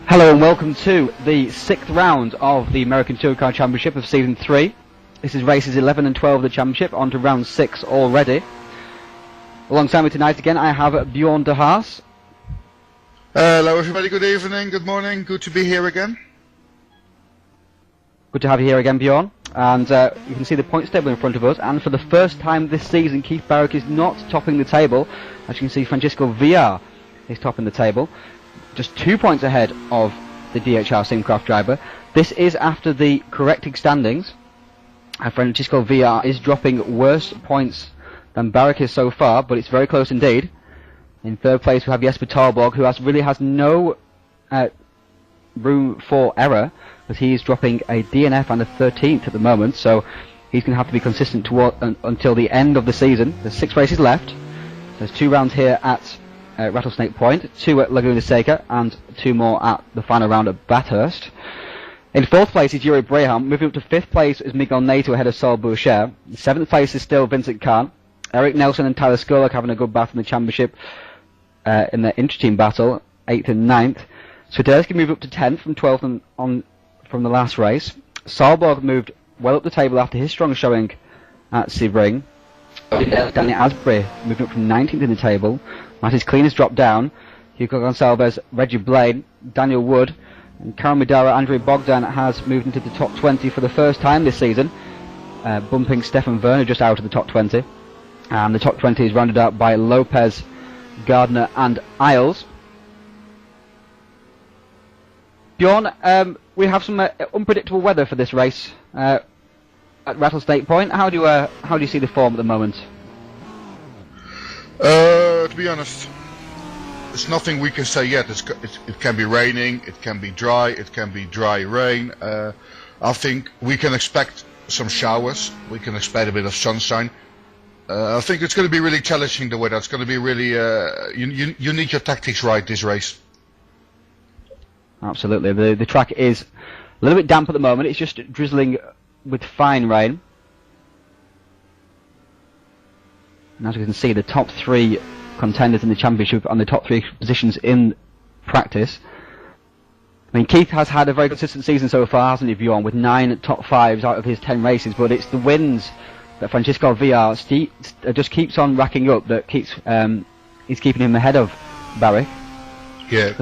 Hello and welcome to the 6th round of the American Touring Car Championship of Season 3. This is races 11 and 12 of the Championship, on to round 6 already. Alongside me tonight again I have Bjorn de Haas. Hello everybody, good evening, good morning, good to be here again. Good to have you here again, Bjorn. And you can see the points table in front of us, and for the first time this season Keith Barrick is not topping the table. As you can see, Francisco Villar is topping the table, just 2 points ahead of the DHR Simcraft driver. This is after the correcting standings. Francisco Villar is dropping worse points than Barrick is so far, but it's very close indeed. In third place we have Jesper Tarborg, who really has no room for error, but he is dropping a DNF and a 13th at the moment, so he's going to have to be consistent until the end of the season. There's 6 races left. There's 2 rounds here at Rattlesnake Point, 2 at Laguna Seca, and 2 more at the final round at Bathurst. In 4th place is Yuri Braham. Moving up to 5th place is Miguel Nato ahead of Saul Boucher. In 7th place is still Vincent Kahn. Eric Nelson and Tyler Skurlock having a good battle in the championship in their inter-team battle, 8th and 9th. Swiderski moved up to 10th from 12th from the last race. Sahlborg moved well up the table after his strong showing at Sebring. Danny Asbury moved up from 19th in the table. Mattis Clean has dropped down. Hugo Gonçalves, Reggie Blaine, Daniel Wood, and Karen Midara, Andrei Bogdan has moved into the top 20 for the first time this season, bumping Stefan Werner just out of the top 20. And the top 20 is rounded out by Lopez, Gardner and Isles. Bjorn, we have some unpredictable weather for this race at Rattlesnake Point. How do you see the form at the moment? To be honest, there's nothing we can say yet. It can be raining, it can be dry, it can be dry rain. I think we can expect some showers, we can expect a bit of sunshine. I think it's going to be really challenging, the weather. It's going to be really, you need your tactics right this race. Absolutely. The track is a little bit damp at the moment. It's just drizzling with fine rain. And as you can see, the top 3 contenders in the championship on the top 3 positions in practice. I mean, Keith has had a very consistent season so far, hasn't he, Bjorn, with 9 top 5s out of his 10 races, but it's the wins that Francisco Villar just keeps on racking up that is keeping him ahead of Barrick. Yeah,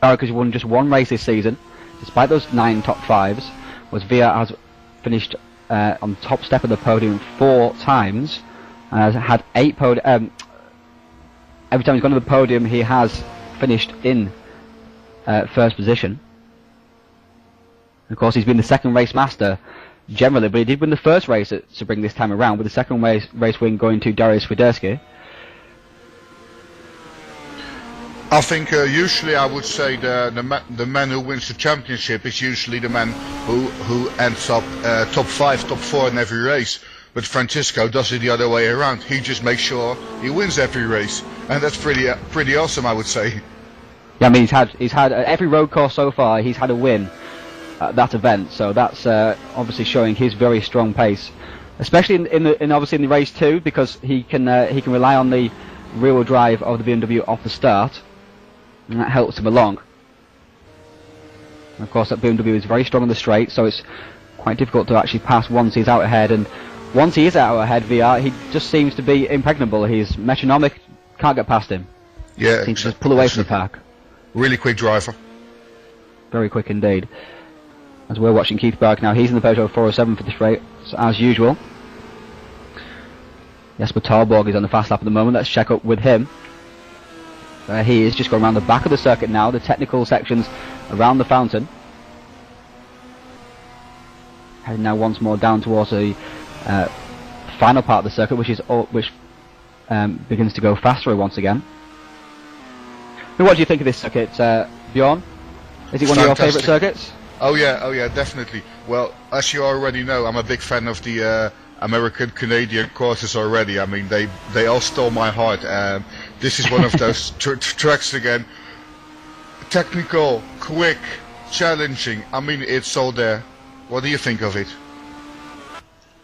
Barrick has won just 1 race this season, despite those 9 top 5s, whereas Villar has finished on the top step of the podium 4 times, and has had 8 podiums. Every time he's gone to the podium, he has finished in first position. Of course, he's been the second race master generally, but he did win the first race at Sebring this time around, with the second race win going to Darius Swiderski. I think usually I would say the man who wins the championship is usually the man who ends up top 5, top 4 in every race. But Francisco does it the other way around. He just makes sure he wins every race, and that's pretty awesome, I would say. Yeah, I mean he's had every road course so far. He's had a win at that event, so that's obviously showing his very strong pace, especially in the race 2, because he can rely on the rear-wheel drive of the BMW off the start, and that helps him along. And of course, that BMW is very strong on the straight, so it's quite difficult to actually pass once he's out ahead. And once he is out ahead, VR, he just seems to be impregnable. He's metronomic, can't get past him. Yeah, seems to just pull away from the pack. Really quick driver. Very quick indeed. As we're watching Keith Barrick now, he's in the Peugeot 407 for this race, as usual. Jesper Tarborg is on the fast lap at the moment. Let's check up with him. He is just going around the back of the circuit now, the technical sections around the fountain. Heading now once more down towards the final part of the circuit, which begins to go faster once again. Now, what do you think of this circuit, Bjorn? Is it one of your favourite circuits? Oh yeah, definitely. Well, as you already know, I'm a big fan of the American-Canadian courses already. I mean, they all stole my heart. This is one of those tracks again. Technical, quick, challenging. I mean, it's all there. What do you think of it?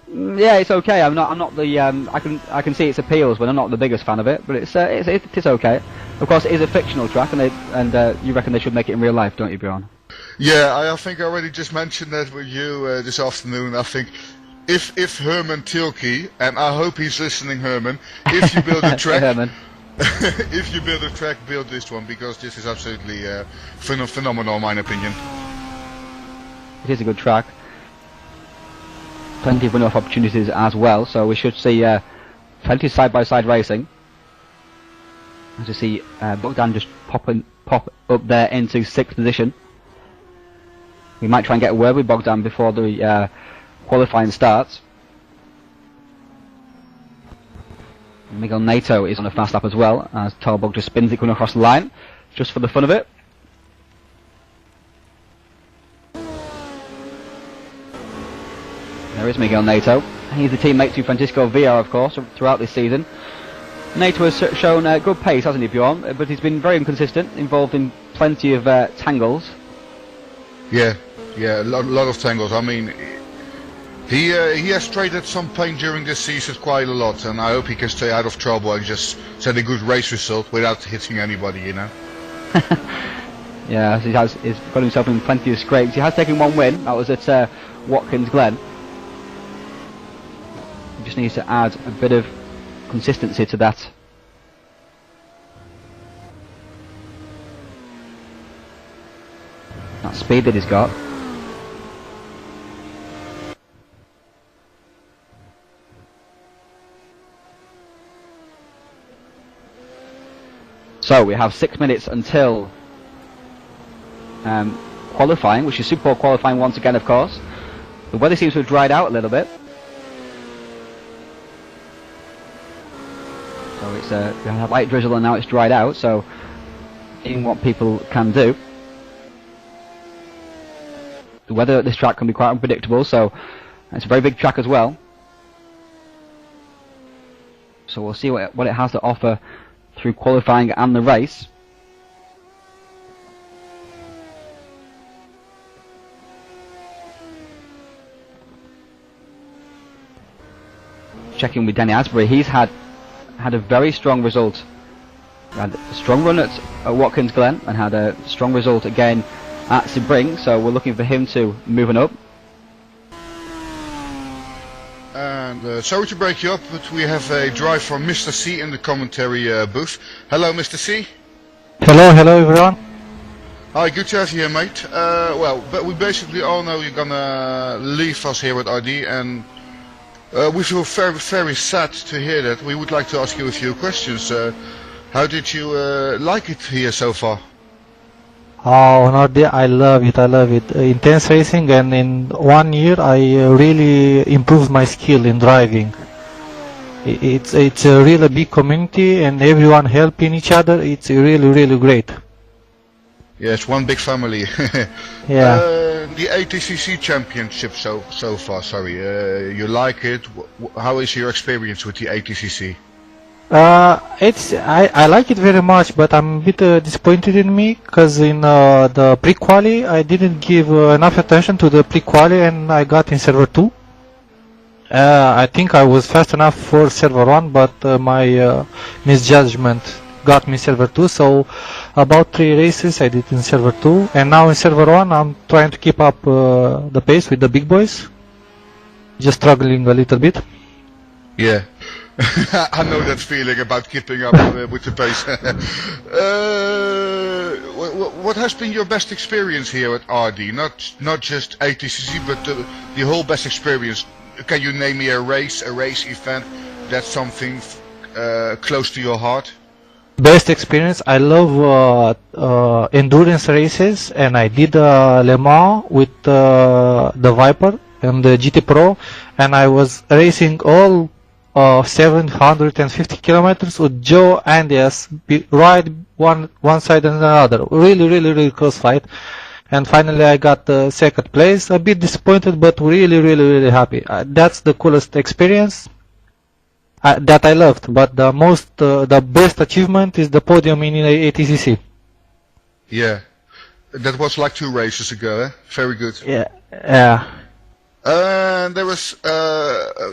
Yeah, it's okay. I'm not the. I can see its appeals, but I'm not the biggest fan of it. But it's okay. Of course, it is a fictional track, and you reckon they should make it in real life, don't you, Bjorn? Yeah, I think I already just mentioned that with you this afternoon. I think if Herman Tilke, and I hope he's listening, Herman, if you build a track, Herman. if you build a track, build this one, because this is absolutely phenomenal in my opinion. It is a good track. Plenty of run-off opportunities as well, so we should see plenty of side-by-side racing. As you see, Bogdan just pop up there into 6th position. We might try and get a word with Bogdan before the qualifying starts. Miguel Nato is on a fast lap as well, as Talbog just spins it coming across the line, just for the fun of it. There is Miguel Nato. He's the teammate to Francisco Villar, of course, throughout this season. Nato has shown good pace, hasn't he, Bjorn? But he's been very inconsistent, involved in plenty of tangles. Yeah, a lot of tangles. I mean, he has traded some pain during this season quite a lot, and I hope he can stay out of trouble and just set a good race result without hitting anybody, you know. Yeah, he's got himself in plenty of scrapes. He has taken one win. That was at Watkins Glen. He just needs to add a bit of consistency to that. That speed that he's got. So we have 6 minutes until qualifying, which is Super qualifying once again, of course. The weather seems to have dried out a little bit. So it's we had a light drizzle and now it's dried out, so seeing what people can do. The weather at this track can be quite unpredictable, so it's a very big track as well. So we'll see what it has to offer through qualifying and the race. Checking with Danny Asbury, he's had a very strong result. He had a strong run at Watkins Glen and had a strong result again at Sebring, so we're looking for him to moving up. And sorry to break you up, but we have a drive from Mr. C in the commentary booth. Hello, Mr. C. Hello everyone. Hi, good to have you here, mate. Well, but we basically all know you're gonna leave us here at RD, and we feel very, very sad to hear that. We would like to ask you a few questions. How did you like it here so far? Oh, Nordi, I love it. Intense racing, and in 1 year I really improved my skill in driving. It's a really big community and everyone helping each other. It's really great. Yeah, it's one big family. Yeah. The ATCC championship so far, sorry. You like it? How is your experience with the ATCC? I like it very much, but I'm a bit disappointed in me, because in the pre-quali I didn't give enough attention to the pre-quali and I got in server 2. I think I was fast enough for server 1, but my misjudgment got me server 2, so about 3 races I did in server 2, and now in server 1 I'm trying to keep up the pace with the big boys, just struggling a little bit. Yeah. I know that feeling about keeping up with the pace. What has been your best experience here at RD? Not just ATCC, but the whole best experience. Can you name me a race event that's something close to your heart? Best experience, I love endurance races, and I did Le Mans with the Viper and the GT Pro, and I was racing all 750 kilometers with Joe and yes, right one side and another. Really close fight, and finally I got second place. A bit disappointed, but really happy. That's the coolest experience that I loved. But the best achievement is the podium in ATCC. Yeah, that was like 2 races ago. Eh? Very good. Yeah. There was,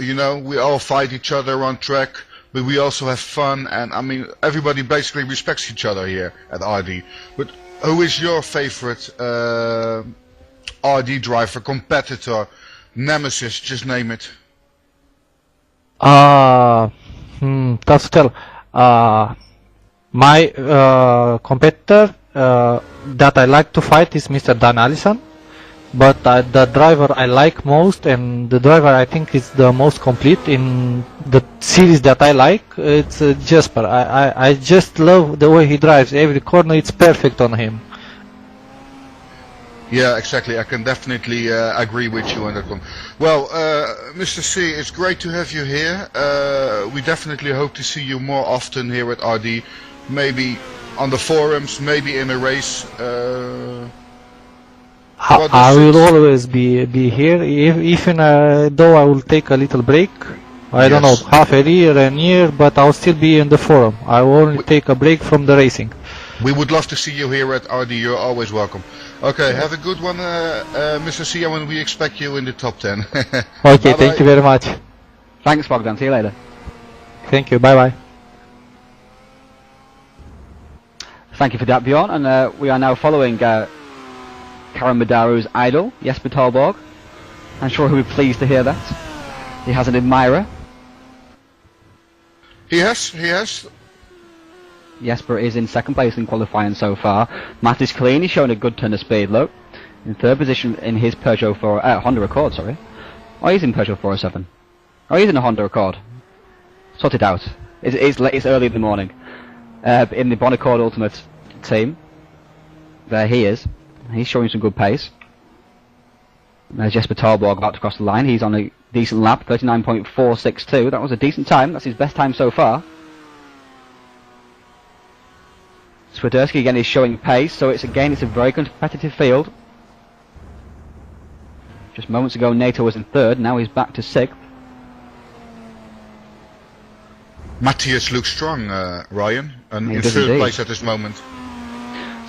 you know, we all fight each other on track. but we also have fun, and I mean everybody basically respects each other here at RD. But who is your favorite RD driver, competitor, nemesis, just name it? Tough to tell. My competitor that I like to fight is Mr. Dan Allison, but the driver I like most and the driver I think is the most complete in the series that I like, it's Jasper. I just love the way he drives. Every corner it's perfect on him. Yeah, exactly. I can definitely agree with you on that one. Well, Mr. C, it's great to have you here. We definitely hope to see you more often here at RD. Maybe on the forums, maybe in a race. I will always be here, even though I will take a little break. I don't know, half a year, but I'll still be in the forum. I will only take a break from the racing. We would love to see you here at RD. You're always welcome. Okay, have a good one, Mr. C, and we expect you in the top 10. Okay, bye-bye. Thank you very much. Thanks, Bogdan. See you later. Thank you. Bye bye. Thank you for that, Bjorn. And we are now following Karen Madaru's idol, Jesper Talborg. I'm sure he'll be pleased to hear that. He has an admirer. He has. Jesper is in second place in qualifying so far. Matt is clean. He's showing a good turn of speed, look. In third position in his Peugeot Honda Accord, sorry. Oh, he's in Peugeot 407. Oh, he's in a Honda Accord. Sort it out. It's early in the morning. In the Bonaccord Ultimate team. There he is. He's showing some good pace. There's Jesper Talborg about to cross the line. He's on a decent lap, 39.462. That was a decent time. That's his best time so far. Swiderski again is showing pace, so it's a very competitive field. Just moments ago NATO was in third, now he's back to sixth. Matthias looks strong, Ryan, and He in does third indeed. place at this moment.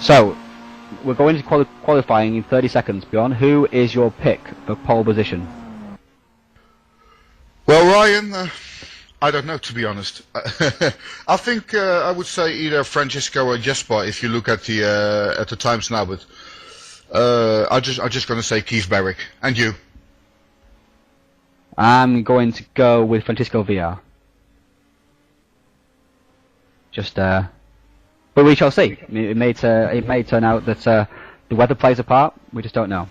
So, we're going to qualifying in 30 seconds, Bjorn. Who is your pick for pole position? Well, Ryan, I don't know, to be honest. I think I would say either Francisco or Jesper if you look at the times now. But I'm just going to say Keith Barrick. And you? I'm going to go with Francisco VR. But we shall see. It may turn out that the weather plays a part. We just don't know.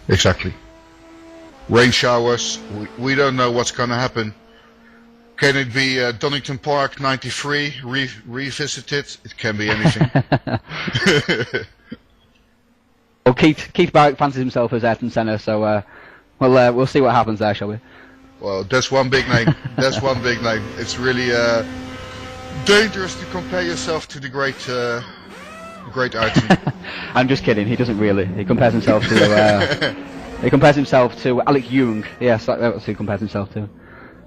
Exactly. Rain showers. We don't know what's going to happen. Can it be Donington Park 93 revisited? It can be anything. Well, Keith Barrick fancies himself as Ayrton Senna, so we'll see what happens there, shall we? Well, that's one big name. That's one big name. It's really dangerous to compare yourself to the great Ayrton. I'm just kidding. He doesn't really. He compares himself to Alec Young. Yes, that's who he compares himself to.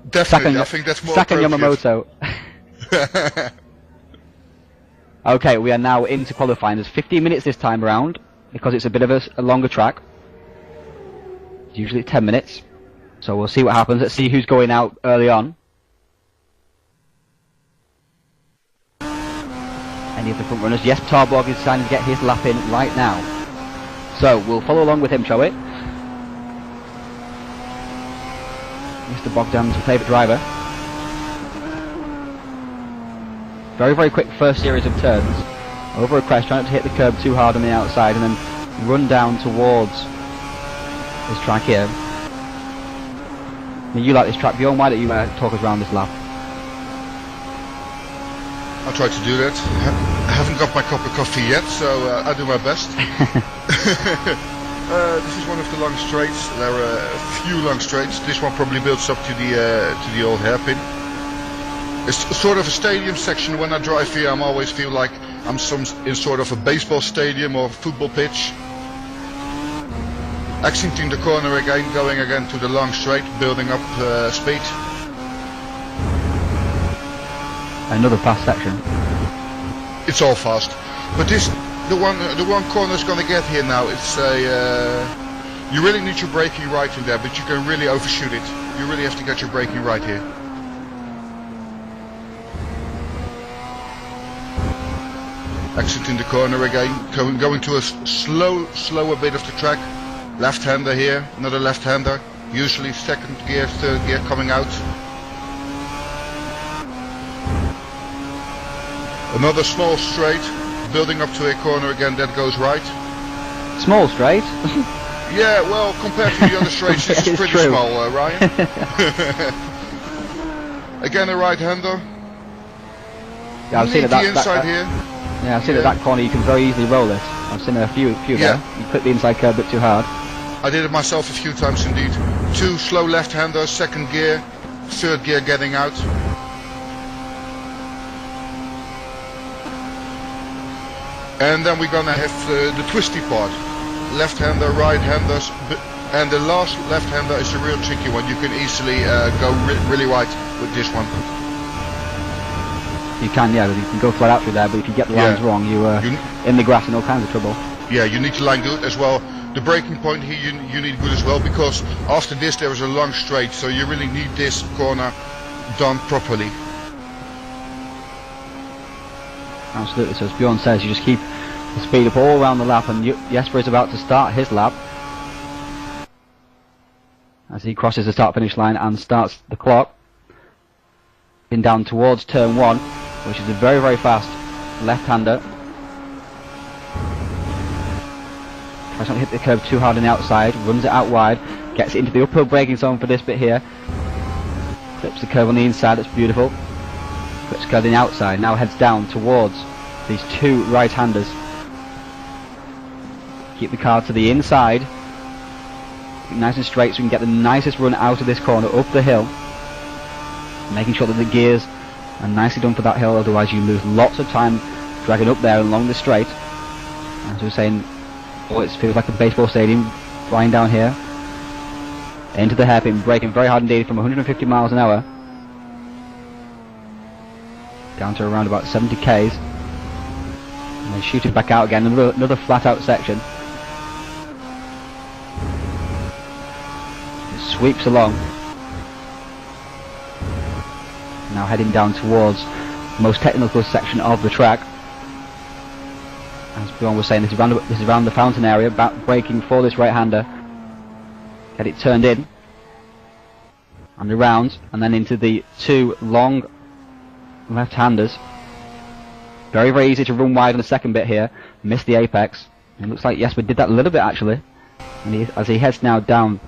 Definitely, I think that's more Saka appropriate. Yamamoto. Okay, we are now into qualifying. There's 15 minutes this time around because it's a bit of a longer track. Usually 10 minutes. So we'll see what happens. Let's see who's going out early on. Any of the front runners? Yes, Talborg is trying to get his lap in right now. So we'll follow along with him, shall we? Mr. Bogdan's favourite driver. Very, very quick first series of turns. Over a crest, trying not to hit the curb too hard on the outside, and then run down towards this track here. Now, you like this track, Bjorn. Why don't you talk us around this lap? I'll try to do that. I haven't got my cup of coffee yet, so I'll do my best. This is one of the long straights. There are a few long straights. This one probably builds up to the old hairpin. It's sort of a stadium section. When I drive here, I always feel like I'm in sort of a baseball stadium or football pitch. Exiting the corner again, going again to the long straight, building up speed. Another fast section. It's all fast, but the one corner is gonna get here now. It's you really need your braking right in there, but you can really overshoot it. You really have to get your braking right here. Exiting the corner again, going to a slower bit of the track. Left-hander here, another left-hander. Usually second gear, third gear coming out. Another small straight, building up to a corner again, that goes right. Small straight? Yeah, well, compared to the other straights, it's pretty true. small, Ryan. Again, a right-hander. Yeah, I've seen it inside here. Yeah, I've seen at that corner you can very easily roll it. I've seen a few there. You put the inside curve a bit too hard. I did it myself a few times indeed. 2 slow left-handers, second gear, third gear getting out. And then we're gonna have the twisty part. Left-hander, right-handers, and the last left-hander is a real tricky one. You can easily go really wide with this one. You can, yeah, you can go flat out through there, but if you get the lines wrong, you're in the grass in all kinds of trouble. Yeah, you need to line good as well. The braking point here you need good as well, because after this there is a long straight, so you really need this corner done properly. Absolutely, so as Bjorn says, you just keep the speed up all around the lap, and Jesper is about to start his lap as he crosses the start finish line and starts the clock. In down towards turn 1, which is a very, very fast left-hander. Tries not to hit the curb too hard on the outside, runs it out wide, gets it into the uphill braking zone for this bit here. Clips the curve on the inside, that's beautiful. Clips the curve on the outside, now heads down towards these 2 right-handers. Keep the car to the inside, nice and straight so we can get the nicest run out of this corner, up the hill. Making sure that the gears are nicely done for that hill, otherwise you lose lots of time dragging up there along the straight. As we were saying, it feels like a baseball stadium, flying down here. Into the hairpin, braking very hard indeed from 150 miles an hour. Down to around about 70 k's. And then shoot it back out again, another flat out section. It sweeps along. Now heading down towards the most technical section of the track. As Bjorn was saying, this is around the fountain area, braking for this right-hander. Get it turned in and around, and then into the 2 long left-handers. Very, very easy to run wide on the second bit here. Missed the apex. It looks like Jesper did that a little bit actually. And as he heads now down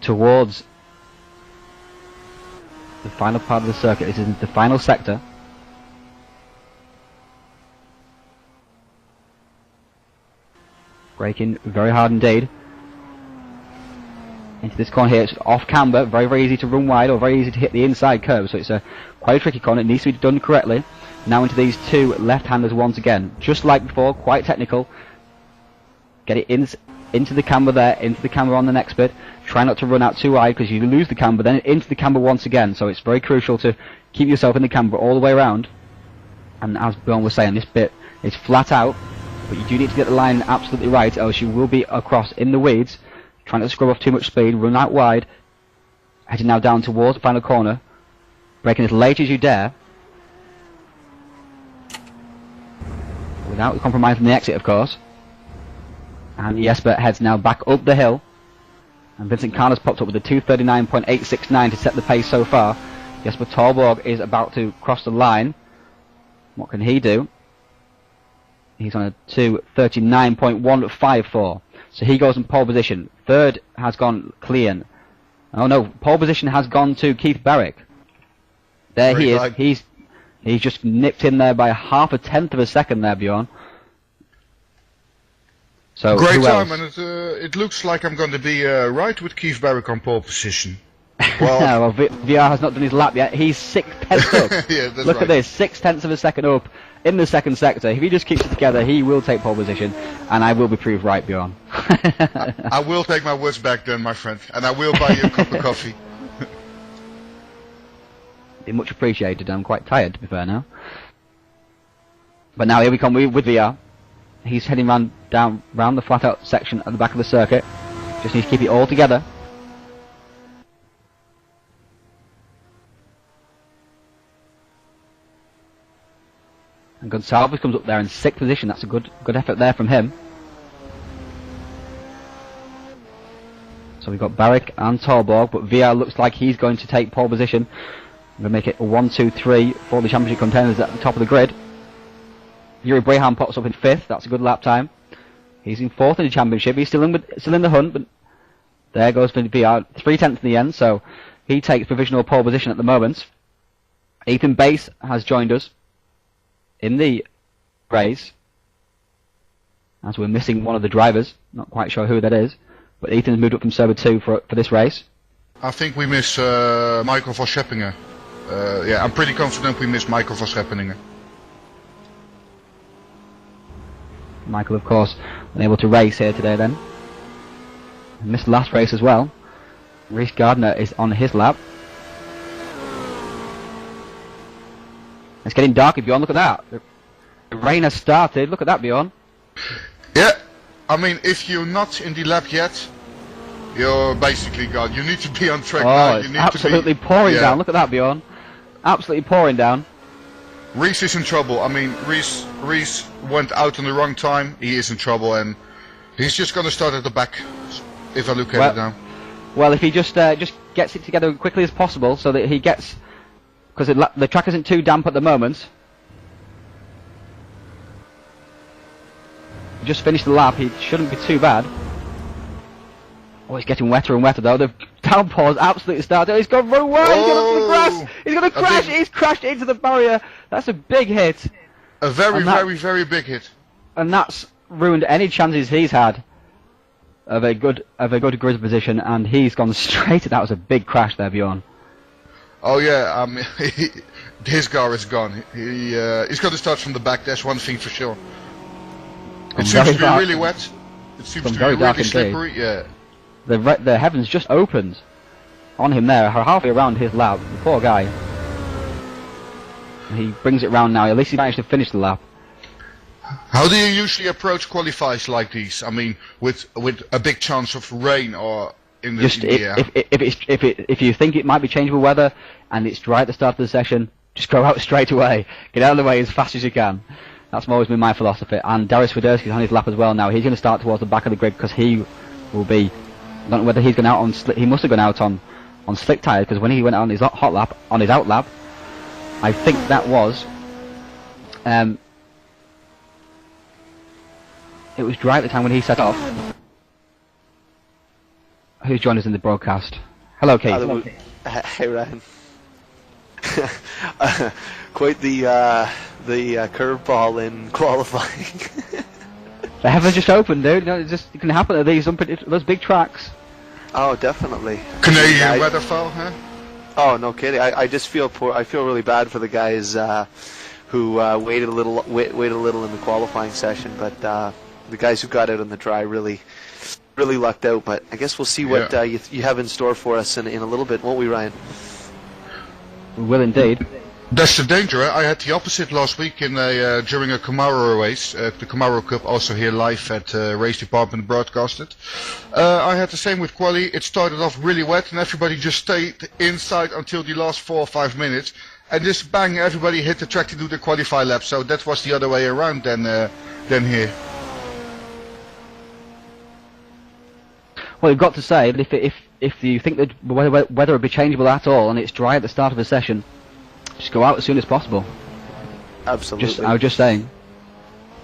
towards the final part of the circuit, this is the final sector. Braking very hard indeed. Into this corner here, it's off camber, very, very easy to run wide or very easy to hit the inside curve, so it's quite a tricky corner. It needs to be done correctly. Now into these 2 left-handers once again, just like before, quite technical. Get it into the camber there, into the camber on the next bit. Try not to run out too wide because you lose the camber, then into the camber once again, so it's very crucial to keep yourself in the camber all the way around. And as Bjorn was saying, this bit is flat out, but you do need to get the line absolutely right, else you will be across in the weeds. Trying not to scrub off too much speed, run out wide. Heading now down towards the final corner. Braking as late as you dare. Without compromising the exit, of course. And Jesper heads now back up the hill. And Vincent Kahn has popped up with a 2:39.869 to set the pace so far. Jesper Torborg is about to cross the line. What can he do? He's on a 2:39.154. So he goes in pole position. Third has gone Clean. Oh no, pole position has gone to Keith Barrick. There he is. He's just nipped in there by 0.5 of a second there, Bjorn. So great time, else? and it looks like I'm going to be right with Keith Barrick on pole position. Well, VR has not done his lap yet. He's 6/10 up. Yeah, that's Look right. at this, 0.6 of a second up in the second sector. If he just keeps it together, he will take pole position, and I will be proved right, Bjorn. I will take my words back then, my friend, and I will buy you a cup of coffee. Be much appreciated. I'm quite tired, to be fair now. But now here we come with VR. He's heading round the flat out section at the back of the circuit. Just needs to keep it all together. And Gonçalves comes up there in 6th position. That's a good effort there from him. So we've got Barrick and Torborg, but VR looks like he's going to take pole position. We're going to make it a 1, 2, 3 for the championship contenders at the top of the grid. Yuri Braham pops up in 5th. That's a good lap time. He's in 4th in the championship. He's still in the hunt, but there goes for VR. 3/10 in the end, so he takes provisional pole position at the moment. Ethan Bass has joined us in the race, as we're missing one of the drivers. Not quite sure who that is, but Ethan's moved up from Server 2 for this race. I think we miss Michael van Scheppinger. Yeah, I'm pretty confident we miss Michael van Scheppinger. Michael, of course, unable to race here today then. Missed last race as well. Reece Gardner is on his lap. It's getting dark, Bjorn, look at that. The rain has started, look at that, Bjorn. Yeah, I mean, if you're not in the lap yet, you're basically gone. You need to be on track now. It's absolutely pouring down, look at that, Bjorn. Absolutely pouring down. Reece is in trouble. I mean, Reece went out on the wrong time. He is in trouble, and he's just going to start at the back, if I look at it now. Well, if he just gets it together as quickly as possible, so that he gets... Because the track isn't too damp at the moment. He just finished the lap, he shouldn't be too bad. Oh, it's getting wetter and wetter though. The downpour's absolutely started. He's gone run away, he's gone onto the grass, he's going to crash, he's crashed into the barrier. That's a big hit. A very big hit. And that's ruined any chances he's had of a good grid position, and he's gone straight. That was a big crash there, Bjorn. Oh yeah, his car is gone. He's got to start from the back. That's one thing for sure. It seems to be really wet. It seems to be really slippery. Yeah. The heavens just opened on him there, halfway around his lap. The poor guy. He brings it round now. At least he managed to finish the lap. How do you usually approach qualifiers like these? I mean, with a big chance of rain or in the air? If you think it might be changeable weather and it's dry at the start of the session, just go out straight away. Get out of the way as fast as you can. That's always been my philosophy. And Darius Swiderski's on his lap as well now. He's going to start towards the back of the grid because he will be... I don't know whether he's gone out on... He must have gone out on slick tyres, because when he went out on his hot lap, on his out lap, I think that was... it was dry at the time when he set off. Who's joined us in the broadcast? Hello, Keith. Hey, Ryan. Quite the curveball in qualifying. The heavens just opened, dude. You know, it can happen at those big tracks. Oh, definitely. Canadian weatherfall, huh? Oh, no kidding. I just feel poor. I feel really bad for the guys who waited a little in the qualifying session, but the guys who got out on the dry really lucked out. But I guess we'll see what you have in store for us in a little bit, won't we, Ryan? We will indeed. That's the danger. I had the opposite last week during a Camaro race, the Camaro Cup, also here live at Race Department broadcasted. I had the same with quali. It started off really wet and everybody just stayed inside until the last 4 or 5 minutes, and just bang, everybody hit the track to do the qualify lap. So that was the other way around than here. Well, you've got to say that if you think that whether it will be changeable at all and it's dry at the start of the session, just go out as soon as possible. Absolutely. I was just saying.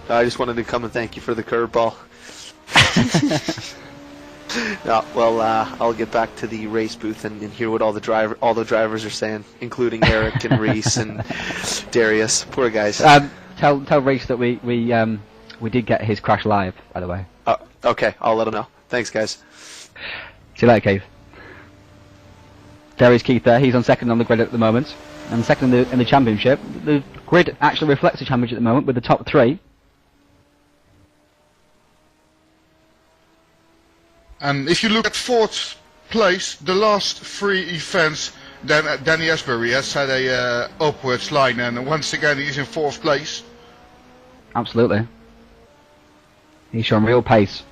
I just wanted to come and thank you for the curveball. No, well, I'll get back to the race booth and hear what all the drivers are saying, including Eric and Reese and Darius. Poor guys. Tell Reese that we did get his crash live, by the way. Okay, I'll let him know. Thanks, guys. See you later, Keith. There is Keith there. He's on second on the grid at the moment. And second in the championship. The grid actually reflects the championship at the moment with the top 3. And if you look at 4th place, the last 3 events, then Danny Asbury has had a upwards line, and once again he's in 4th place. Absolutely. He's shown real pace.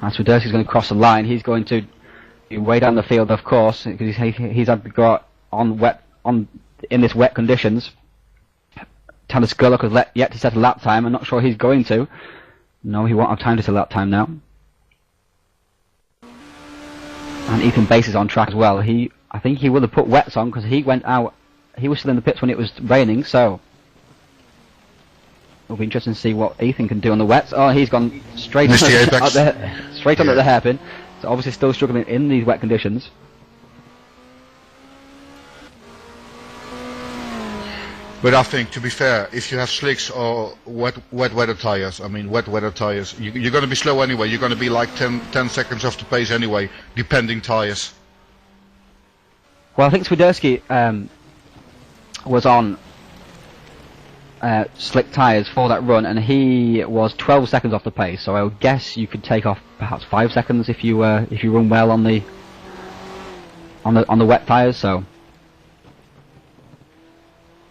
As Swiderski's going to cross the line, he's going to be way down the field, of course, because he's got in this wet conditions. Tanner Skurlock has yet to set a lap time. I'm not sure he's going to. No, he won't have time to set a lap time now. And Ethan Bass is on track as well. I think he would have put wets on because he went out. He was still in the pits when it was raining, so it'll be interesting to see what Ethan can do on the wets. Oh, he's gone straight Missed the on apex. straight onto the hairpin. So obviously still struggling in these wet conditions. But I think, to be fair, if you have slicks or wet weather tires, wet weather tires, you're going to be slow anyway. You're going to be like 10 seconds off the pace anyway, depending tires. Well, I think Swiderski was on slick tyres for that run, and he was 12 seconds off the pace. So I would guess you could take off perhaps 5 seconds if you run well on the wet tyres. So,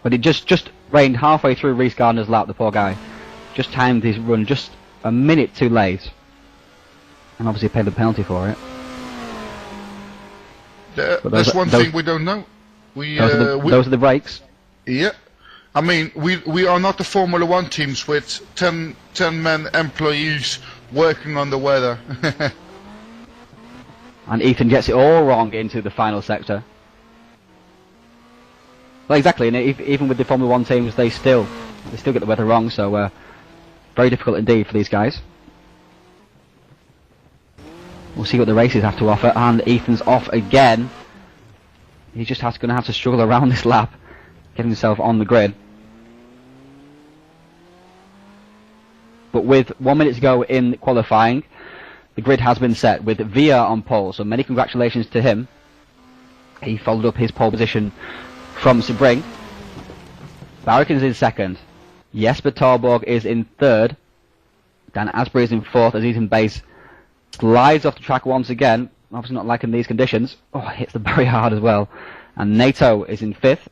but it just rained halfway through Reece Gardner's lap. The poor guy just timed his run just a minute too late, and obviously paid the penalty for it. That's one thing we don't know. Those are the brakes. Yeah. We are not the Formula 1 teams with 10-man employees working on the weather. And Ethan gets it all wrong into the final sector. Well, exactly, and even with the Formula 1 teams, they still get the weather wrong, so very difficult indeed for these guys. We'll see what the races have to offer, and Ethan's off again. He's just going to have to struggle around this lap, getting himself on the grid. But with 1 minute to go in qualifying, the grid has been set with Via on pole, so many congratulations to him. He followed up his pole position from Sebring. Barrican is in second. Jesper Torborg is in third. Dan Asbury is in fourth as Ethan Bass slides off the track once again. Obviously not liking these conditions. Oh, hits the very hard as well. And NATO is in fifth.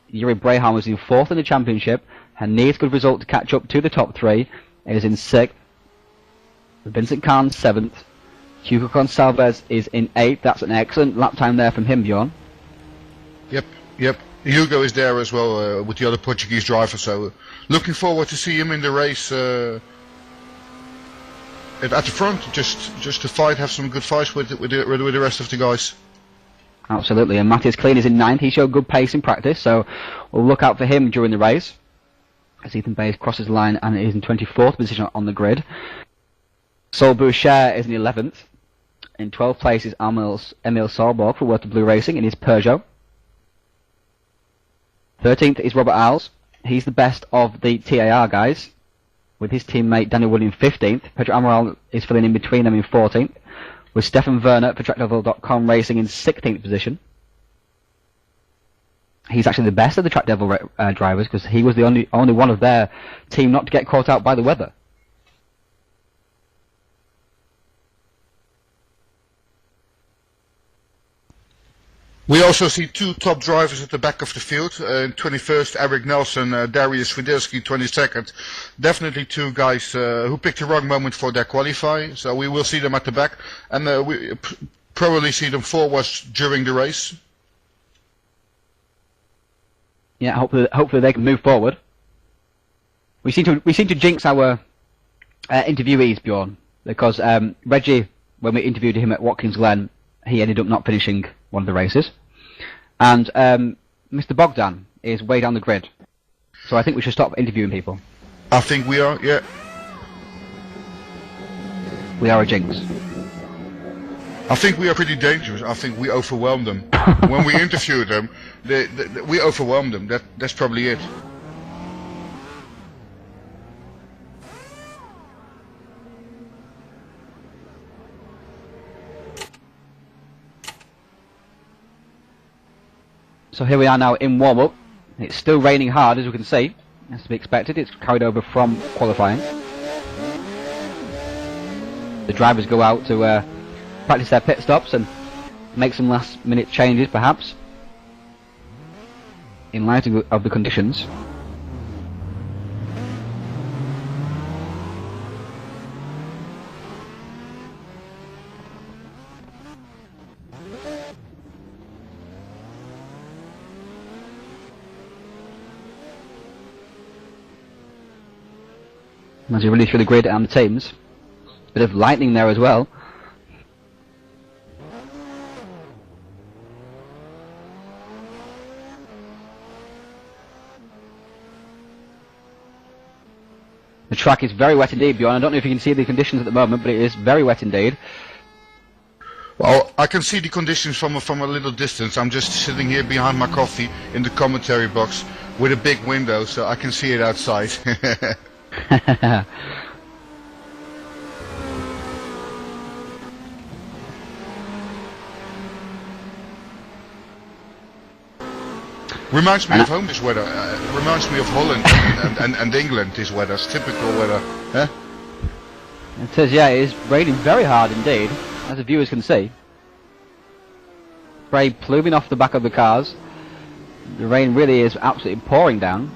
Yuri Braham is in fourth in the championship and needs good result to catch up to the top three. It is in sixth. Vincent Khan seventh. Hugo Gonçalves is in eighth. That's an excellent lap time there from him, Bjorn. Yep. Hugo is there as well with the other Portuguese driver, so looking forward to see him in the race at the front, just to fight, have some good fights with the rest of the guys. Absolutely, and Matthias Klein is in ninth. He showed good pace in practice, so we'll look out for him during the race. As Ethan Bass crosses the line and is in 24th position on the grid. Saul Boucher is in 11th. In 12th place is Emil Sorborg for Worth of Blue Racing in his Peugeot. 13th is Robert Alls. He's the best of the TAR guys, with his teammate Daniel Wood in 15th. Pedro Amaral is filling in between them in 14th, with Stefan Werner for TrackDevil.com Racing in 16th position. He's actually the best of the Track Devil drivers because he was the only one of their team not to get caught out by the weather. We also see two top drivers at the back of the field. 21st, Eric Nelson, Darius Swiderski, 22nd. Definitely two guys who picked the wrong moment for their qualify. So we will see them at the back, and we probably see them forwards during the race. Yeah, hopefully they can move forward. We seem to jinx our interviewees, Bjorn, because Reggie, when we interviewed him at Watkins Glen, he ended up not finishing one of the races. And Mr. Bogdan is way down the grid. So I think we should stop interviewing people. I think we are, yeah. We are a jinx. I think we are pretty dangerous. I think we overwhelm them. When we interview them, we overwhelm them. That's probably it. So here we are now in warm-up. It's still raining hard, as we can see. As to be expected, it's carried over from qualifying. The drivers go out to practice their pit stops and make some last-minute changes, perhaps, in light of the conditions. As we release through the grid and the teams. Bit of lightning there as well. The track is very wet indeed, Bjorn. I don't know if you can see the conditions at the moment, but it is very wet indeed. Well, I can see the conditions from a little distance. I'm just sitting here behind my coffee in the commentary box with a big window, so I can see it outside. Reminds me of home, this weather. Reminds me of Holland and England, this weather. It's typical weather. Huh? It says, yeah, it is raining very hard indeed, as the viewers can see. Spray pluming off the back of the cars. The rain really is absolutely pouring down.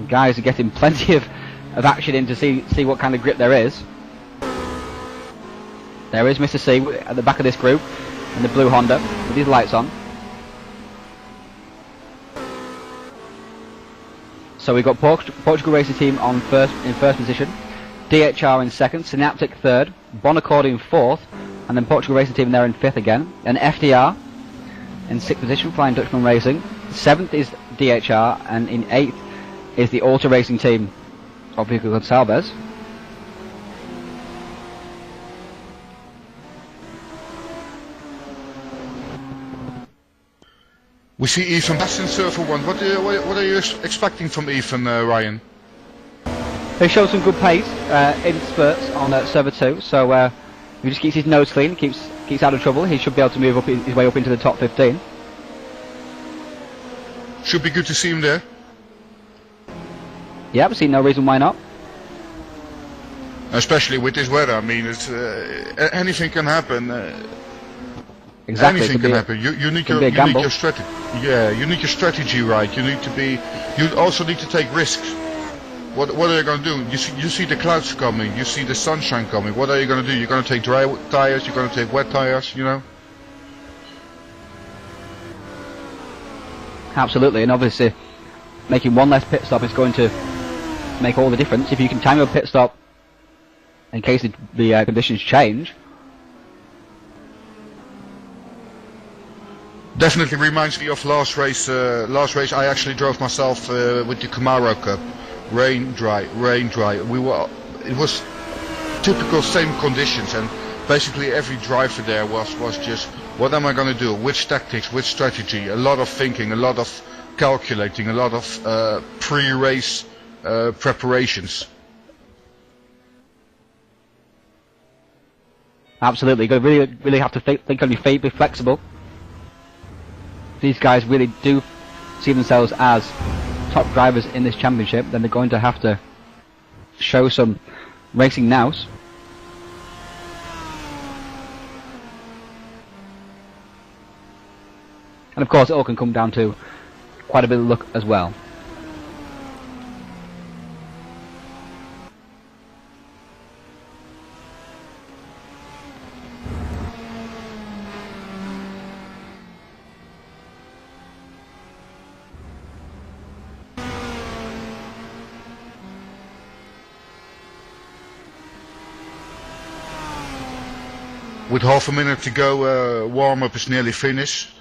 The guys are getting plenty of action in to see what kind of grip there is. There is Mr. C at the back of this group in the blue Honda with his lights on. So we've got Portugal Racing Team in first position, DHR in second, Synaptic third, Bonaccord in fourth, and then Portugal Racing Team there in fifth again, and FDR in sixth position, Flying Dutchman Racing. Seventh is DHR, and in eighth is the Auto Racing Team of Vico Gonçalves. We see Ethan Bass in Server 1. What are you expecting from Ethan, Ryan? He showed some good pace in spurts on Server 2, so if he just keeps his nose clean, keeps out of trouble, he should be able to move up his way up into the top 15. Should be good to see him there. Yeah, I've seen no reason why not. Especially with this weather, I mean, it's anything can happen. Exactly. Anything can happen. You need your strategy. Yeah, you need your strategy right. You also need to take risks. What are you going to do? You see the clouds coming. You see the sunshine coming. What are you going to do? You're going to take dry tires. You're going to take wet tires. You know. Absolutely, and obviously, making one less pit stop is going to make all the difference. If you can time your pit stop in case the conditions change. Definitely reminds me of last race. Last race I actually drove myself with the Camaro Cup. Rain, dry, rain, dry. It was typical same conditions, and basically every driver there was just, what am I going to do? Which tactics? Which strategy? A lot of thinking, a lot of calculating, a lot of pre-race preparations. Absolutely, you've got to really have to think on your feet, be flexible. These guys really do see themselves as top drivers in this championship, then they're going to have to show some racing nous. And of course it all can come down to quite a bit of luck as well. With half a minute to go, warm-up is nearly finished.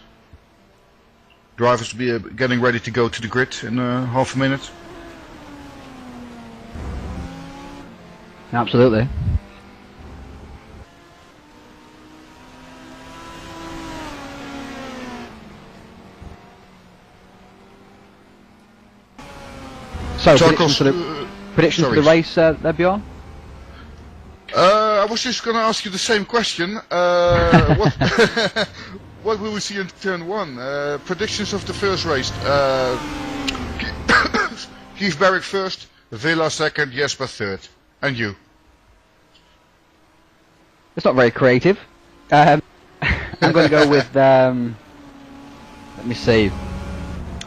Drivers will be getting ready to go to the grid in half a minute. Absolutely. So, predictions for the race there, Bjorn? I was just going to ask you the same question. What, what will we see in turn 1? Predictions of the first race. Keith Barrick first, Villa second, Jesper third. And you? It's not very creative. I'm going to go with, let me see.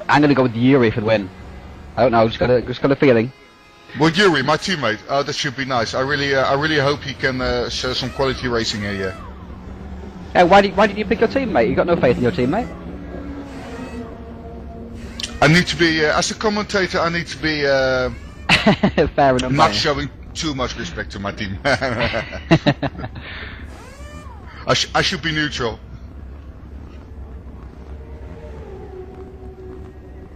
I'm going to go with Yuri for the win. I don't know, just got a feeling. Well, Yuri, my teammate, that should be nice. I really hope he can show some quality racing here. Yeah. Why did you pick your teammate? You got no faith in your teammate? I need to be, as a commentator, I need to be Fair enough. I'm not showing too much respect to my team. I should be neutral.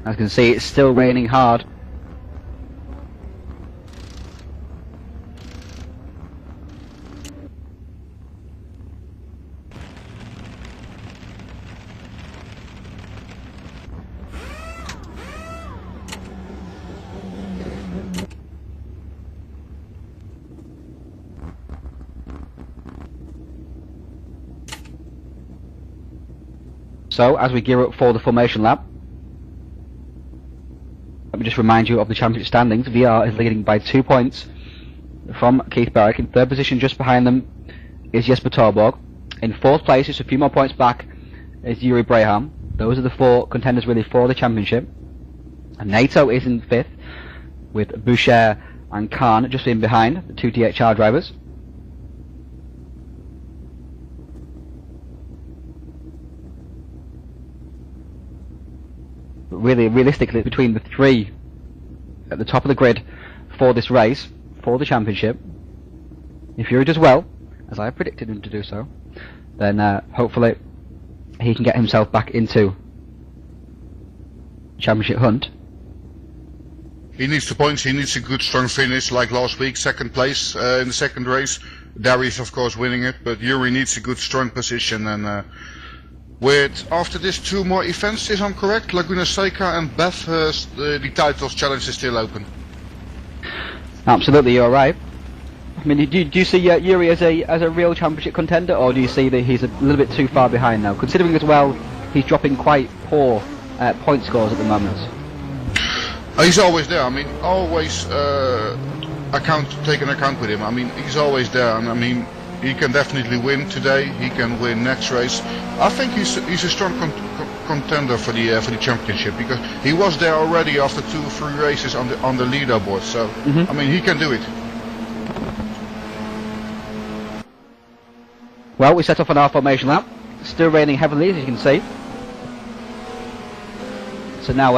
As you can see, it's still raining hard. So, as we gear up for the formation lap, let me just remind you of the championship standings. VR is leading by 2 points from Keith Berwick. In third position, just behind them, is Jesper Torborg. In fourth place, just a few more points back, is Yuri Braham. Those are the 4 contenders really for the championship. And NATO is in fifth, with Boucher and Khan just in behind, the 2 DHR drivers. Really, realistically, between the 3 at the top of the grid for this race, for the championship, if Yuri does well, as I predicted him to do so, then hopefully he can get himself back into championship hunt. He needs the points, he needs a good strong finish like last week, second place in the second race. Darius of course winning it, but Yuri needs a good strong position, and with after this 2 more events, if I'm correct, Laguna Seca and Bathurst, the titles challenge is still open. Absolutely, you're right. I mean, do you see Yuri as a real championship contender, or do you see that he's a little bit too far behind now? Considering as well, he's dropping quite poor point scores at the moment. He's always there. I mean, always take an account with him. I mean, he's always there, and I mean, he can definitely win today. He can win next race. I think he's a strong contender for the championship, because he was there already after 2-3 races on the leaderboard. So I mean, he can do it. Well, we set off on our formation lap. Still raining heavily, as you can see. So now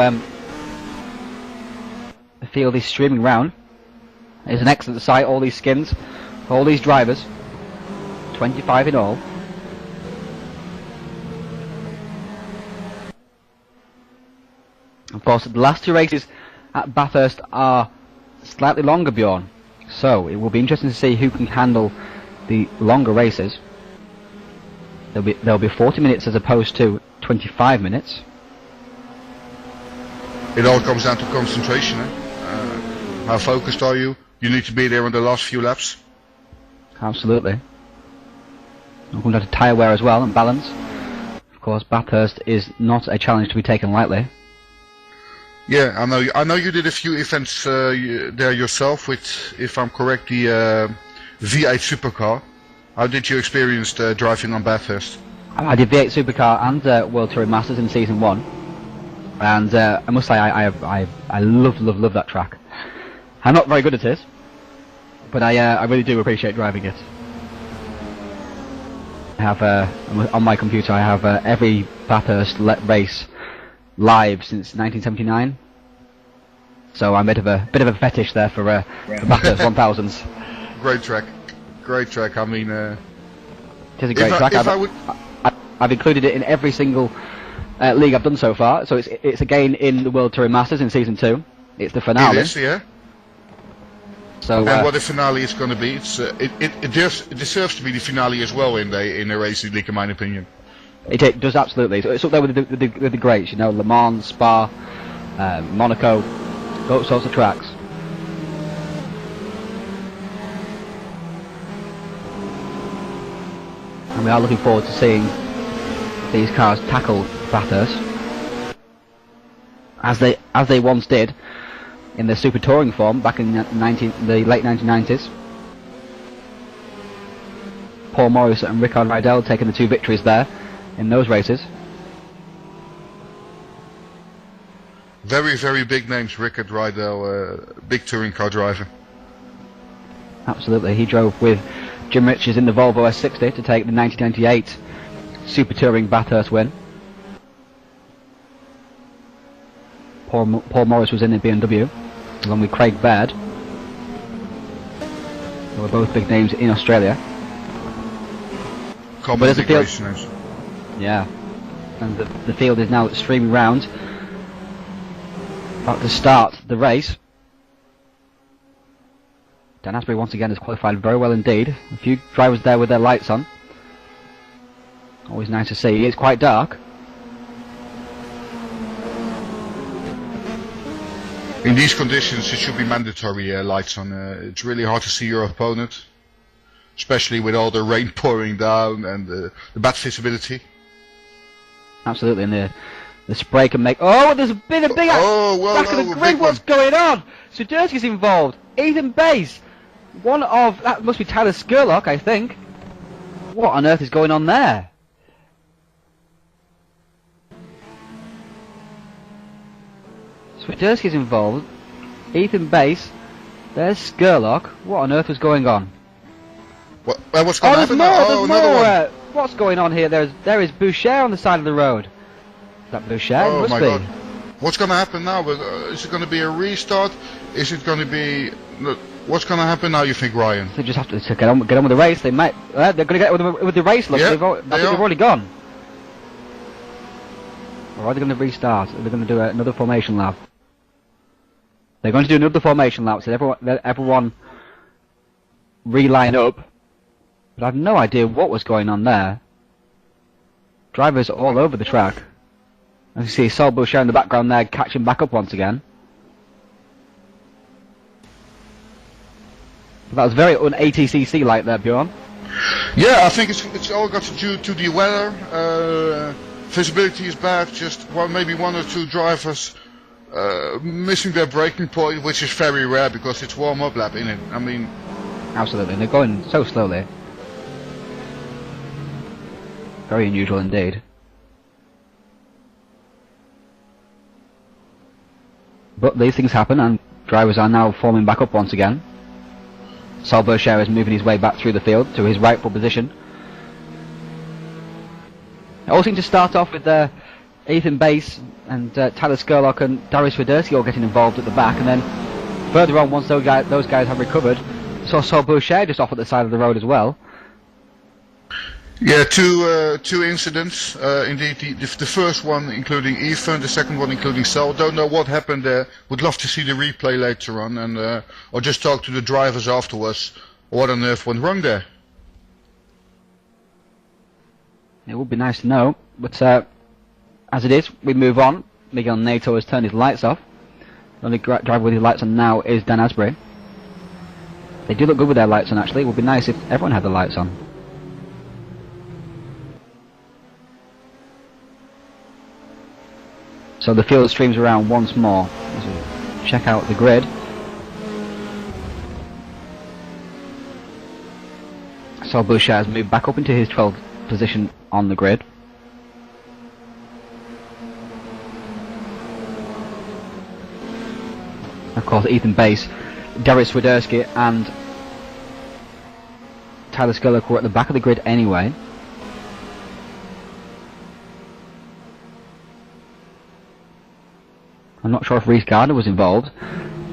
the field is streaming round. It's an excellent sight. All these skins, all these drivers. 25 in all. Of course, the last 2 races at Bathurst are slightly longer, Bjorn. So it will be interesting to see who can handle the longer races. There'll be 40 minutes as opposed to 25 minutes. It all comes down to concentration. How focused are you? You need to be there on the last few laps. Absolutely. I'm going to have tyre wear as well and balance. Of course, Bathurst is not a challenge to be taken lightly. Yeah, I know you did a few events there yourself with, if I'm correct, the V8 supercar. How did you experience driving on Bathurst? I did V8 supercar and World Touring Masters in season 1, and I must say I love that track. I'm not very good at it, but I really do appreciate driving it. I have on my computer. I have every Bathurst race live since 1979. So I'm a bit of a fetish there for Bathurst 1000s. Great track. I mean, it is a great track. I've included it in every single league I've done so far. So it's again in the World Touring Masters in season 2. It's the finale. It is, yeah. So, and what the finale is going to be, it deserves to be the finale as well in the racing league, in my opinion. It does, absolutely. So it's up there with the greats, you know, Le Mans, Spa, Monaco, those sorts of tracks. And we are looking forward to seeing these cars tackle Bathurst, as they once did in their super touring form back in the late 1990s. Paul Morris and Rickard Rydell taking the 2 victories there in those races. Very, very big names, Rickard Rydell, big touring car driver. Absolutely, he drove with Jim Richards in the Volvo S60 to take the 1998 Super Touring Bathurst win. Paul Morris was in the BMW. along with Craig Baird. They were both big names in Australia. Common But as a big field- race names. Yeah. And the field is now streaming round. About to start the race. Dan Asbury once again has qualified very well indeed. A few drivers there with their lights on. Always nice to see. It's quite dark. In these conditions, it should be mandatory lights on. It's really hard to see your opponent, especially with all the rain pouring down and the bad visibility. Absolutely, and the spray can make... Oh, there's been a big back of the grid. What's going on? Swiderski's involved. Ethan Bass. One of... That must be Tyler Skurlock, I think. What on earth is going on there? Swiderski's involved. Ethan Bass. There's Skurlock. What on earth was going on? What's going to happen now? There's another more. one. What's going on here? There is Boucher on the side of the road. Is that Boucher? It Oh must my be. god. What's going to happen now? Is it going to be a restart? Is it going to be... What's going to happen now, you think, Ryan? They just have to get on with the race. They might. They're going to get with the race. Look, Yeah, I think they they've are. already gone. Or are they going to restart? Are they going to do another formation lap? They're going to do another formation lap. So everyone reline up. But I have no idea what was going on there. Drivers all over the track. As you see, Sol Boucher in the background there, catching back up once again. That was very un-ATCC like there, Bjorn. Yeah, I think it's all got to do to the weather. Visibility is bad. Just maybe one or two drivers missing their braking point, which is very rare because it's warm-up lap, isn't it? I mean, Absolutely, and they're going so slowly. Very unusual indeed. But these things happen, and drivers are now forming back up once again. Sol Boucher is moving his way back through the field to his rightful position. It all seemed to start off with Ethan Bass and Tyler Skurlock and Darius Swiderski all getting involved at the back, and then further on, once those guys have recovered, saw Sol Boucher just off at the side of the road as well. yeah, two incidents. Indeed, the first one including Ethan, the second one including Sol. Don't know what happened there. Would love to see the replay later on, and or just talk to the drivers afterwards. What on earth went wrong there? It would be nice to know, but as it is, we move on. Miguel Neto has turned his lights off. The only driver with his lights on now is Dan Asbury. They do look good with their lights on, actually. It would be nice if everyone had the lights on. So the field streams around once more. As we check out the grid. Sol Boucher has moved back up into his 12th position on the grid. Of course, Ethan Bass, Darius Swiderski and Tyler Skurlock were at the back of the grid anyway. I'm not sure if Reese Gardner was involved,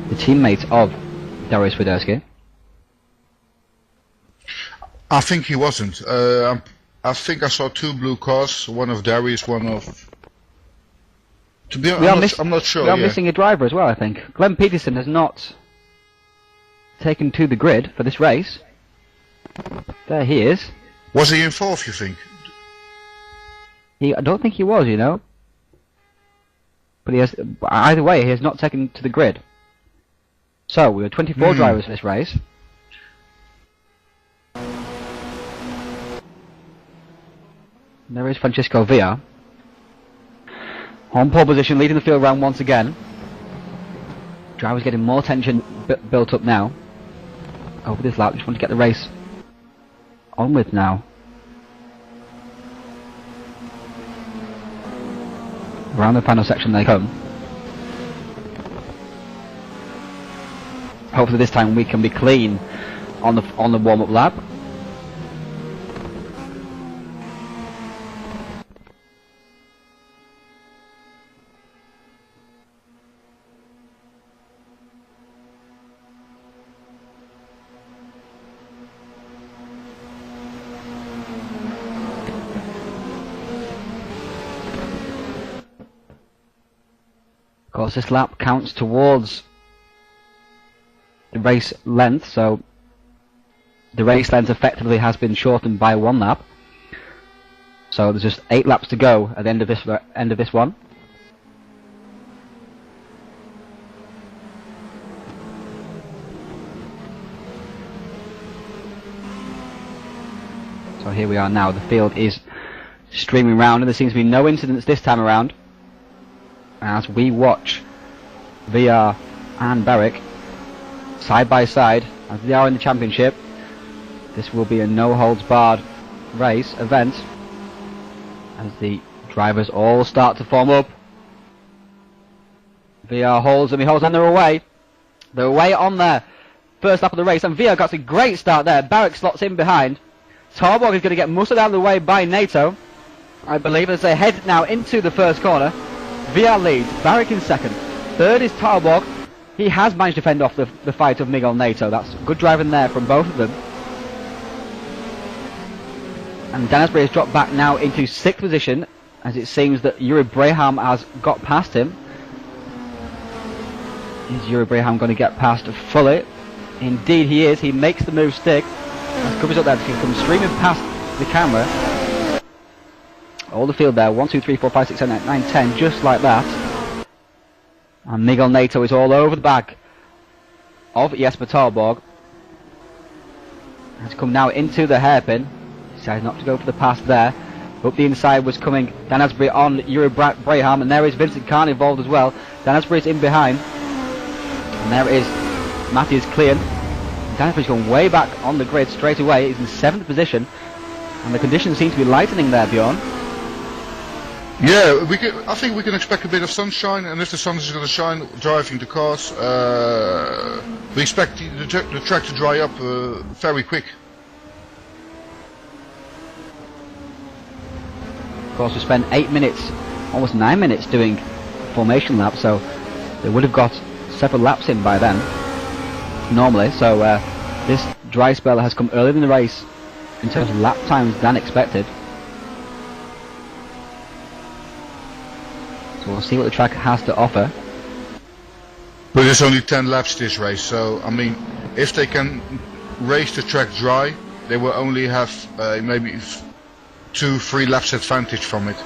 the teammate of Darius Swiderski. I think he wasn't. I think I saw two blue cars, one of Darius, one of... To be honest, I'm not sure. We are missing a driver as well, I think. Glenn Peterson has not taken to the grid for this race. There he is. Was he involved, you think? I don't think he was, you know. But he has. Either way, he has not taken to the grid. So we were 24 drivers for this race. There is Francisco Villa. On pole position, leading the field round once again. Drivers getting more tension built up now. Over this lap, just want to get the race on with now. Around the final section they come. Hopefully this time we can be clean on the warm-up lap. Of course, this lap counts towards the race length, so the race length effectively has been shortened by 1 lap. So there's just 8 laps to go at the end of this one. So here we are now. The field is streaming round, and there seems to be no incidents this time around. As we watch VR and Barrick side by side as they are in the championship. This will be a no-holds-barred race event as the drivers all start to form up. VR holds and beholds, and they're away. They're away on their first lap of the race, and VR got a great start there. Barrick slots in behind. Tarborg is going to get mustered out of the way by NATO, I believe, as they head now into the first corner. VR leads, Barrick in second. Third is Tarborg. He has managed to fend off the fight of Miguel NATO. That's good driving there from both of them. And Dan Asbury has dropped back now into 6th position, as it seems that Yuri Braham has got past him. Is Yuri Braham going to get past fully? Indeed he is. He makes the move stick. As covers up there, he comes streaming past the camera. All the field there, 1, 2, 3, 4, 5, 6, 7, 8, 9, 10, just like that. And Miguel NATO is all over the back of Jesper Tarborg. Has come now into the hairpin. Decides not to go for the pass there. Up the inside was coming Dan Asbury on Yuri Braham, and there is Vincent Khan involved as well. Dan Asbury is in behind. And there is Matthias Klein. Dan Asbury's gone way back on the grid straight away. He's in 7th position. And the conditions seem to be lightening there, Bjorn. Yeah, I think we can expect a bit of sunshine, and if the sun is going to shine driving the cars, we expect the track to dry up very quick. Of course, we spent 8 minutes, almost 9 minutes doing formation laps, so they would have got several laps in by then, normally. So this dry spell has come earlier in the race in terms of lap times than expected. So we'll see what the track has to offer. But there's only 10 laps this race, so I mean, if they can race the track dry, they will only have maybe 2-3 laps advantage from it.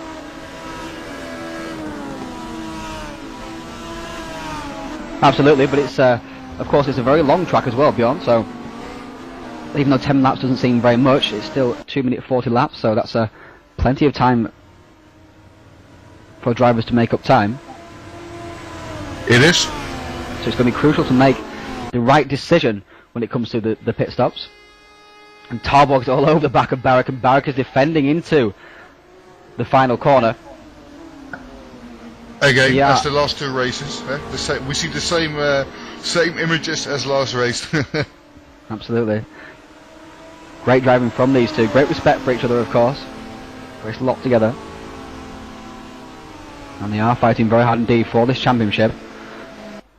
Absolutely, but it's of course it's a very long track as well, Bjorn, so even though 10 laps doesn't seem very much, it's still 2 minute 40 laps, so that's plenty of time for drivers to make up time. It is. So it's going to be crucial to make the right decision when it comes to the pit stops. And Tarborg's all over the back of Barrick, and Barrick is defending into the final corner. Again, as the last 2 races, we see the same images as last race. Absolutely. Great driving from these two. Great respect for each other, of course. Race locked together. And they are fighting very hard indeed for this championship.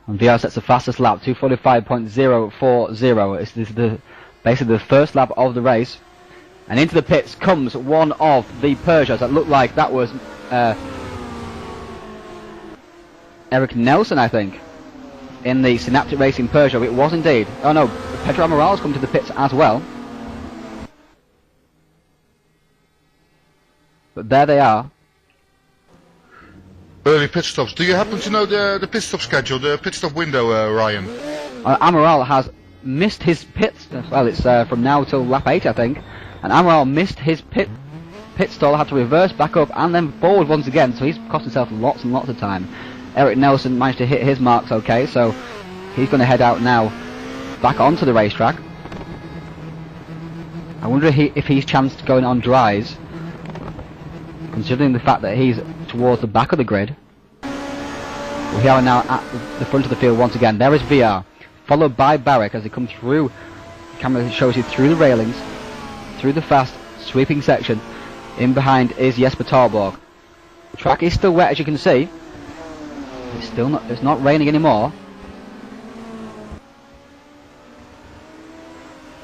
And VR sets the fastest lap, 2:45.040. This is basically the first lap of the race. And into the pits comes one of the Peugeots. That looked like that was Eric Nelson, I think, in the Synaptic Racing Peugeot. It was indeed. Oh no, Pedro Amaral's come to the pits as well. But there they are. Early pit stops. Do you happen to know the pit stop schedule, the pit stop window, Ryan? Amaral has missed his pits. Well, it's from now till lap 8, I think. And Amaral missed his pit stall, had to reverse back up and then forward once again. So he's cost himself lots and lots of time. Eric Nelson managed to hit his marks okay, so he's going to head out now back onto the racetrack. I wonder if he's chanced going on dries, considering the fact that he's towards the back of the grid. We are now at the front of the field once again. There is VR, followed by Barrick as they come through. The camera shows you through the railings, through the fast sweeping section. In behind is Jesper Tarborg. The track is still wet, as you can see. It's not raining anymore.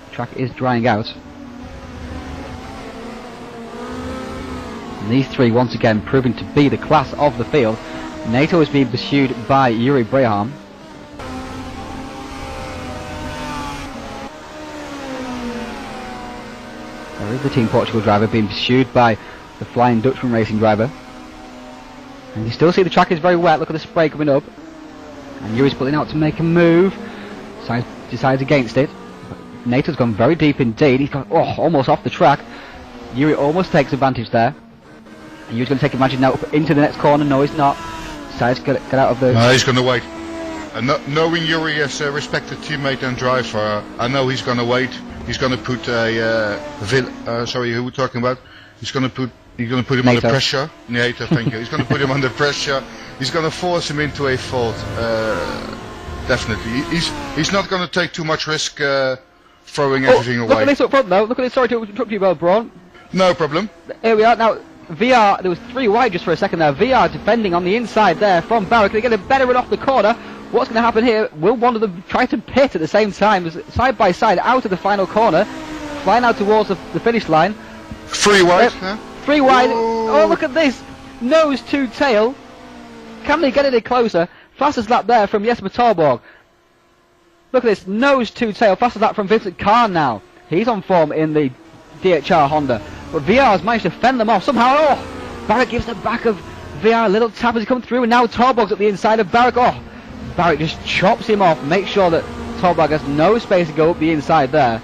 The track is drying out. And these three once again proving to be the class of the field. NATO is being pursued by Yuri Braham. There is the Team Portugal driver being pursued by the Flying Dutchman racing driver. And you still see the track is very wet. Look at the spray coming up. And Yuri's pulling out to make a move. Decides against it. But NATO's gone very deep indeed. He's gone almost off the track. Yuri almost takes advantage there. And Yuri's going to take advantage now up into the next corner. No, he's not. Decides to get out of the... No, he's going to wait. Knowing Yuri as a respected teammate and driver, I know he's going to wait. He's going to put sorry, who we're talking about? He's going to put him NATO. under pressure. NATO, thank you. He's going to put him under pressure. He's going to force him into a fault. Definitely. He's not going to take too much risk throwing everything away. Look at this up front though. Look at this. Sorry to interrupt you, Bjorn. No problem. Here we are now. VR, there was 3 wide just for a second there. VR defending on the inside there from Barrick. They get a better run off the corner. What's going to happen here? Will one of them try to pit at the same time, side by side, out of the final corner, flying out towards the finish line? 3 wide. Huh? 3 wide. Ooh. Oh, look at this. Nose to tail. Can they get it closer? Fastest lap there from Jesper Torborg. Look at this. Nose to tail. Fastest lap from Vincent Kahn now. He's on form in the DHR Honda. But VR has managed to fend them off somehow. Oh! Barrick gives the back of VR a little tap as he comes through, and now Torborg's at the inside of Barrick. Oh! Barrick just chops him off, makes sure that Torborg has no space to go up the inside there.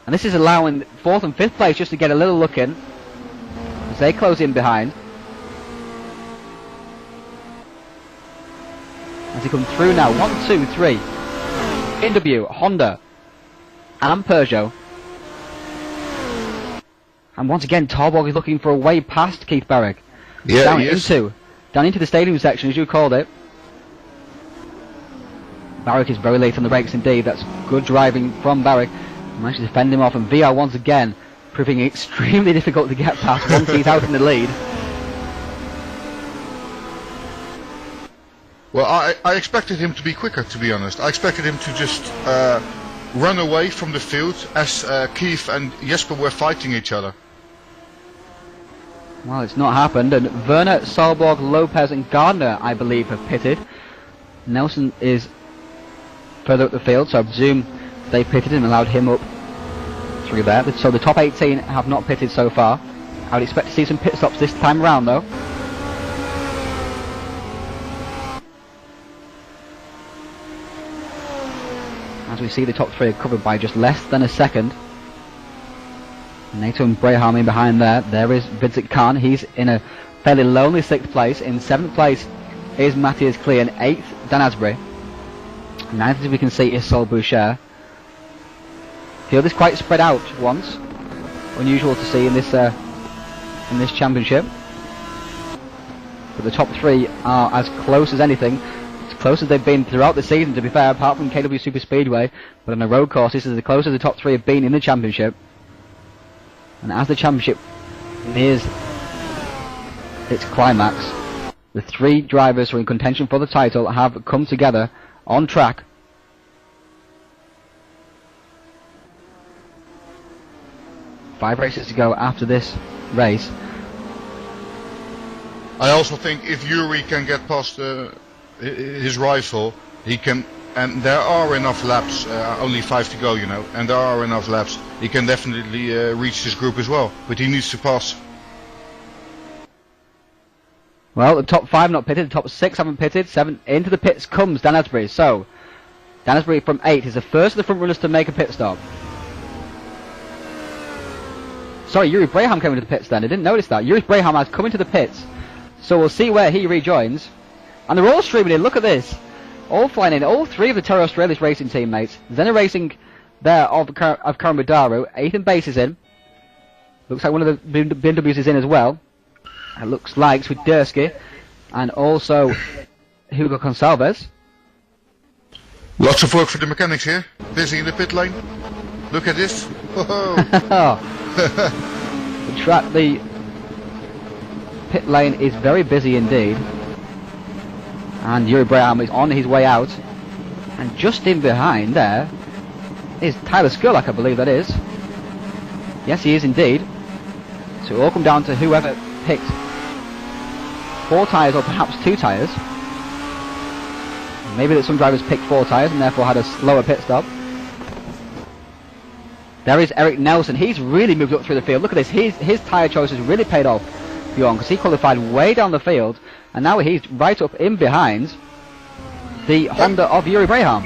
And this is allowing 4th and 5th place just to get a little look in as they close in behind. As he comes through now, 1, 2, 3. NW, Honda, and Peugeot. And once again, Torborg is looking for a way past Keith Barrick. Yeah, Down into the stadium section, as you called it. Barrick is very late on the brakes indeed. That's good driving from Barrick. Managed to fend him off, and VR once again proving extremely difficult to get past once he's out in the lead. Well, I expected him to be quicker, to be honest. I expected him to just run away from the field as Keith and Jesper were fighting each other. Well, it's not happened, and Werner, Solborg, Lopez and Gardner, I believe, have pitted. Nelson is further up the field, so I presume they pitted and allowed him up through there. So the top 18 have not pitted so far. I would expect to see some pit stops this time around, though. As we see, the top 3 are covered by just less than a second. NATO and Braham in behind there. There is Vincent Kahn. He's in a fairly lonely 6th place. In 7th place is Matthias Klee, and 8th Dan Asbury. 9th, as we can see, is Sol Boucher. Field is quite spread out once. Unusual to see in this championship. But the top 3 are as close as anything. As close as they've been throughout the season, to be fair, apart from KW Super Speedway. But on a road course, this is as close as the top 3 have been in the championship. And as the championship nears its climax, the 3 drivers who are in contention for the title have come together on track. Five races to go after this race. I also think if Yuri can get past his rival, he can, and there are enough laps, only 5 to go, you know, and there are enough laps, he can definitely reach this group as well, but he needs to pass. Well, the top 5 not pitted, the top 6 haven't pitted, 7 into the pits comes Dan Asbury. So, Dan Asbury from 8 is the first of the front runners to make a pit stop. Sorry, Yuri Braham came into the pits then, I didn't notice that. Yuri Braham has come into the pits, so we'll see where he rejoins. And they're all streaming in, look at this. All flying in, all 3 of the Terra Australis racing teammates. Zena Racing there of Karan Badaru. Ethan Bass is in. Looks like one of the BMWs is in as well. It looks like Swiderski and also Hugo Gonçalves. Lots of work for the mechanics here. Busy in the pit lane. Look at this. The pit lane is very busy indeed. And Yuri Braham is on his way out. And just in behind there is Tyler Skurlock, I believe that is. Yes, he is indeed. So it will come down to whoever picks 4 tyres or perhaps 2 tyres. Maybe that some drivers picked 4 tyres and therefore had a slower pit stop. There is Eric Nelson. He's really moved up through the field. Look at this. His tyre choices really paid off, Bjorn, because he qualified way down the field, and now he's right up in behind the Honda of Yuri Braham.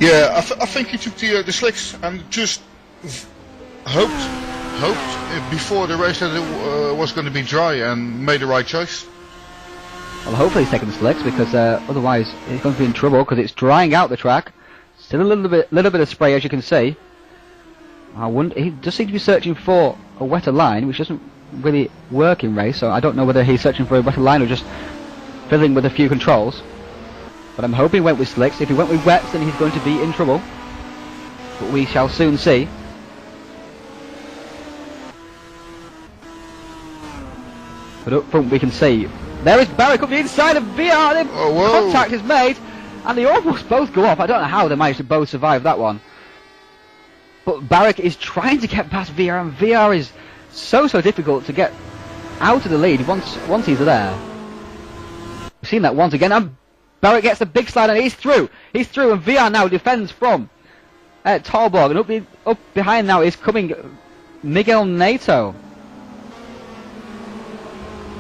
Yeah, I think he took the slicks and just hoped before the race that it was going to be dry and made the right choice. Well, hopefully he's taking the slicks, because otherwise he's going to be in trouble, because it's drying out the track. Still a little bit of spray, as you can see. He does seem to be searching for a wetter line, which doesn't really work in race, so I don't know whether he's searching for a wetter line or just fiddling with a few controls. But I'm hoping he went with slicks. If he went with wets, then he's going to be in trouble. But we shall soon see. But up front we can see, there is Barrick up the inside of VR, contact is made, and they almost both go off. I don't know how they managed to both survive that one. But Barrick is trying to get past VR, and VR is so difficult to get out of the lead once he's there. We've seen that once again, and Barrick gets a big slide, and he's through. He's through, and VR now defends from Talborg, and up behind now is coming Miguel Nato.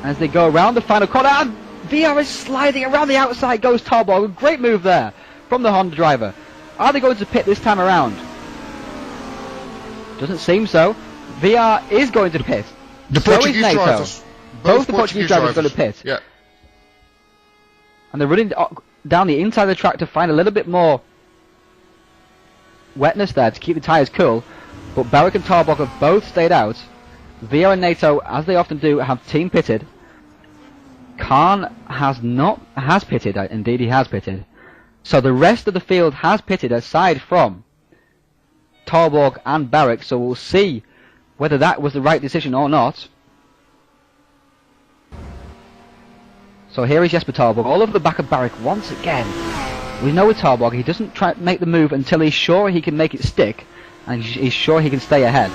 As they go around the final corner, and VR is sliding around the outside, goes Talborg. A great move there from the Honda driver. Are they going to pit this time around? Doesn't seem so. VR is going to pit. The Portuguese drivers. Both the Portuguese drivers are going to pit. Yeah. And they're running down the inside of the track to find a little bit more wetness there to keep the tyres cool. But Barrick and Talborg have both stayed out. VR and Nato, as they often do, have team pitted. Khan has pitted. Indeed, he has pitted. So the rest of the field has pitted aside from Talborg and Barrick, so we'll see whether that was the right decision or not. So here is Jesper Talborg, all over the back of Barrick once again. We know with Talborg, he doesn't try to make the move until he's sure he can make it stick, and he's sure he can stay ahead.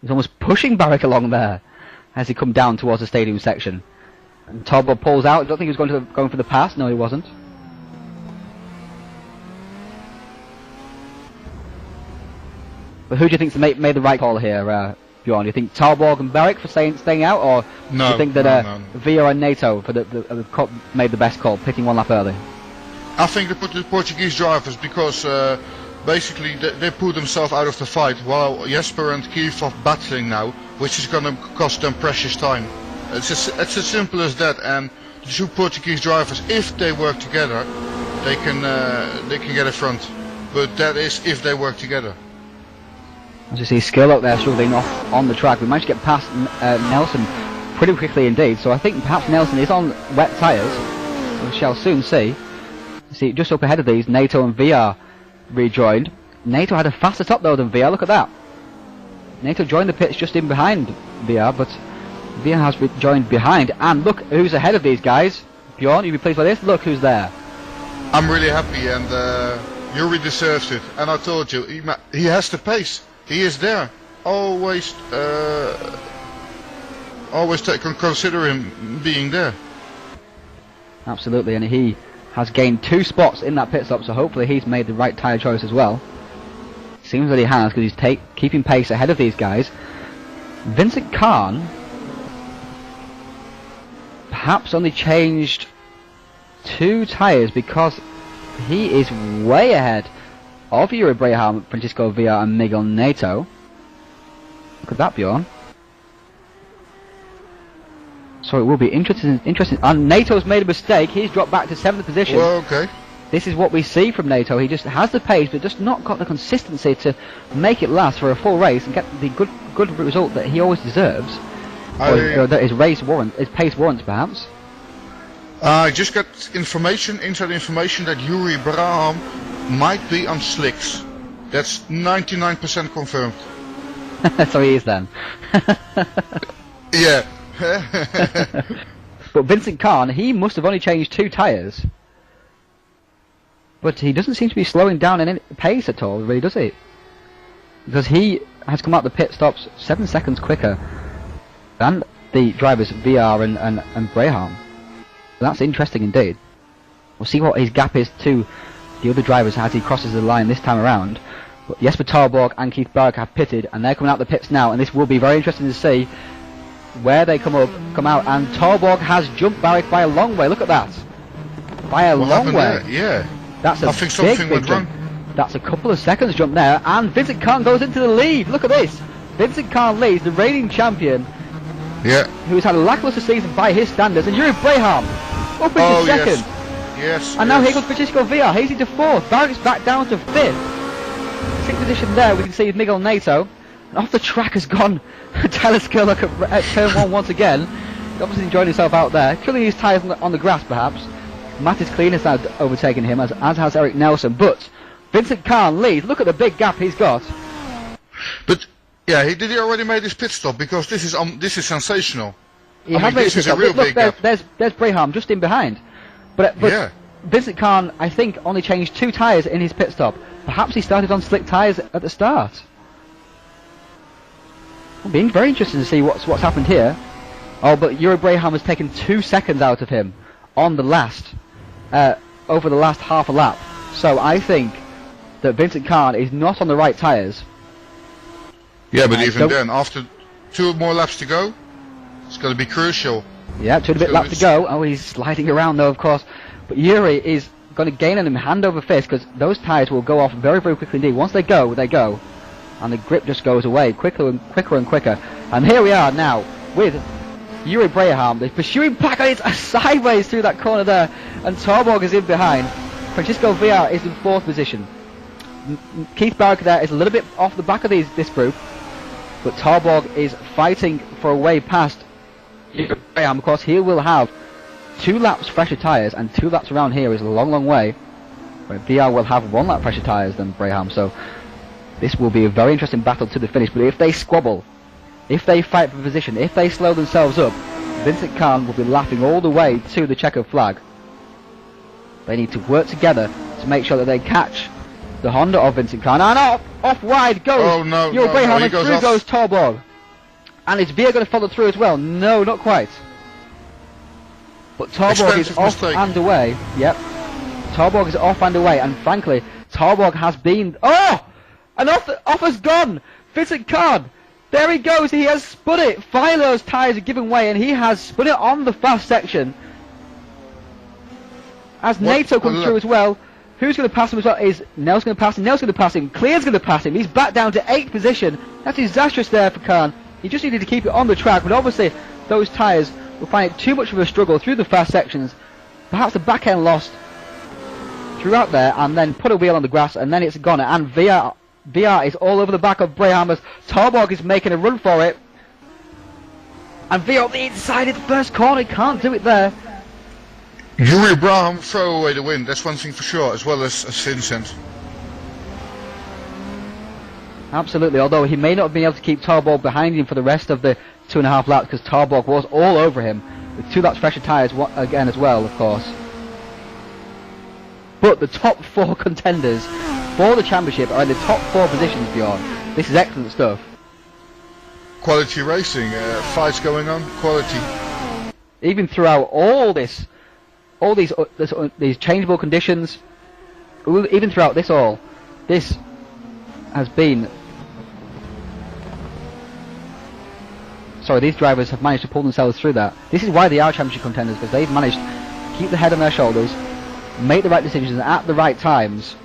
He's almost pushing Barrick along there as he come down towards the stadium section. And Talborg pulls out. I don't think he was going for the pass. No, he wasn't. But who do you think made the right call here, Bjorn? Do you think Talborg and Barrick for staying out, or do you think that Villa and Nato made the best call, picking one lap early? I think they put the Portuguese drivers because basically they put themselves out of the fight, while Jesper and Keith are battling now, which is going to cost them precious time. It's as simple as that. And the 2 Portuguese drivers, if they work together, they can get a front. But that is if they work together. As you see, Skill up there struggling off on the track. We managed to get past Nelson pretty quickly indeed, so I think perhaps Nelson is on wet tyres. We shall soon see. See, just up ahead of these, Nato and VR rejoined. Nato had a faster top though than VR, look at that. Nato joined the pits just in behind VR, but VR has joined behind, and look who's ahead of these guys. Bjorn, you'll be pleased by this, look who's there. I'm really happy, and Yuri deserves it, and I told you, he has the pace. He is there. Always consider him being there. Absolutely, and he has gained 2 spots in that pit stop, so hopefully he's made the right tyre choice as well. Seems that he has, because he's keeping pace ahead of these guys. Vincent Khan perhaps only changed 2 tyres because he is way ahead of Yuri Braham, Francisco Villa and Miguel Nato. Look at that, Bjorn. So it will be interesting. And Nato's made a mistake. He's dropped back to 7th position. Well, okay. This is what we see from Nato. He just has the pace, but just not got the consistency to make it last for a full race and get the good result that he always deserves. Or that his pace warrants, perhaps. I just got inside information that Yuri Braham might be on slicks. That's 99% confirmed. So he is then. Yeah. But Vincent Khan, he must have only changed 2 tyres. But he doesn't seem to be slowing down in any pace at all, really, does he? Because he has come out the pit stops 7 seconds quicker than the drivers VR and Braham. That's interesting indeed. We'll see what his gap is to the other drivers as he crosses the line this time around. But Jesper Tarborg and Keith Barrick have pitted, and they're coming out the pits now, and this will be very interesting to see where they come out. And Tarborg has jumped Barrick by a long way. Look at that, by a long way. There? Yeah, that's a I think something went wrong. That's a couple of seconds jump there, and Vincent Khan goes into the lead. Look at this. Vincent Khan leads, the reigning champion. Yeah. Who's had a lackluster season by his standards, and Yuri Braham up into second. Yes. And now here goes Francisco Villar, he's into fourth. Barrick's back down to fifth. Sixth position there, we can see Miguel Nato. And off the track has gone Tyler Skurlock at turn one once again. He's obviously enjoying himself out there, killing his tyres on the grass perhaps. Mattis Clean has now overtaken him, as has Eric Nelson. But Vincent Khan leads. Look at the big gap he's got. But yeah, did he already made his pit stop? Because this is sensational. He has made his pit stop. Look, there's Braham just in behind. But yeah. Vincent Khan, I think, only changed 2 tyres in his pit stop. Perhaps he started on slick tyres at the start. It'll be very interesting to see what's happened here. Oh, but Yuri Braham has taken 2 seconds out of him on the last, over the last half a lap. So I think that Vincent Khan is not on the right tyres. Yeah, but even then, after 2 more laps to go, it's going to be crucial. Yeah, 2 and a bit laps to go. Oh, he's sliding around though, of course. But Yuri is going to gain on him hand over fist, because those tyres will go off very, very quickly indeed. Once they go, they go. And the grip just goes away quicker and quicker and quicker. And here we are now with Yuri Braham. The pursuing pack, and it's sideways through that corner there. And Tarborg is in behind. Francisco Villar is in 4th position. Keith Barrick there is a little bit off the back of this group. But Tarborg is fighting for a way past Braham. Of course, he will have 2 laps fresher tyres, and 2 laps around here is a long, long way. Where VR will have 1 lap fresher tyres than Braham. So this will be a very interesting battle to the finish. But if they squabble, if they fight for position, if they slow themselves up, Vincent Khan will be laughing all the way to the checkered flag. They need to work together to make sure that they catch the Honda of Vincent Khan. And off wide goes Yuri Braham, and through goes Tarborg. And is Villar going to follow through as well? No, not quite. But Tarborg is off and away. Yep. Tarborg is off and away, and frankly, Tarborg has been... Oh! And off has gone! Vincent Khan! There he goes, he has spun it! Finally those tyres are giving way, and he has spun it on the fast section. As Nato comes through as well, who's going to pass him as well? Is Nels going to pass him? Nels going to pass him. Clear's going to pass him. He's back down to 8th position. That's disastrous there for Khan. He just needed to keep it on the track, but obviously those tyres will find it too much of a struggle through the fast sections. Perhaps the back end lost throughout there, and then put a wheel on the grass, and then it's gone. And VR is all over the back of Braham as Tarborg is making a run for it. And VR on the inside of the first corner, can't do it there. Yuri Braham throw away the win, that's one thing for sure, as well as Vincent. Absolutely, although he may not have been able to keep Tarborg behind him for the rest of the 2.5 laps, because Tarborg was all over him with 2 laps fresher tyres again as well, of course. But the top 4 contenders for the championship are in the top 4 positions, Bjorn. This is excellent stuff. Quality racing, fights going on, quality. Even throughout all these changeable conditions, even throughout this has been... Sorry, these drivers have managed to pull themselves through that. This is why they are championship contenders, because they've managed to keep the head on their shoulders, make the right decisions at the right times.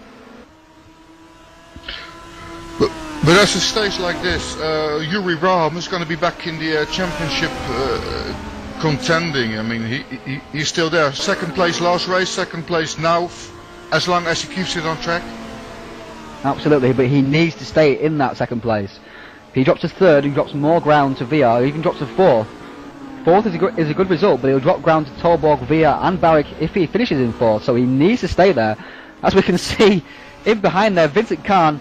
But at a stage like this, Yuri Braham is going to be back in the championship contending. I mean, he's still there. 2nd place last race, 2nd place now, as long as he keeps it on track. Absolutely, but he needs to stay in that 2nd place. If he drops to 3rd, he drops more ground to VR, even drops to 4th. 4th is a good result, but he'll drop ground to Tarborg, VR and Barrick if he finishes in 4th, so he needs to stay there. As we can see, in behind there, Vincent Khan,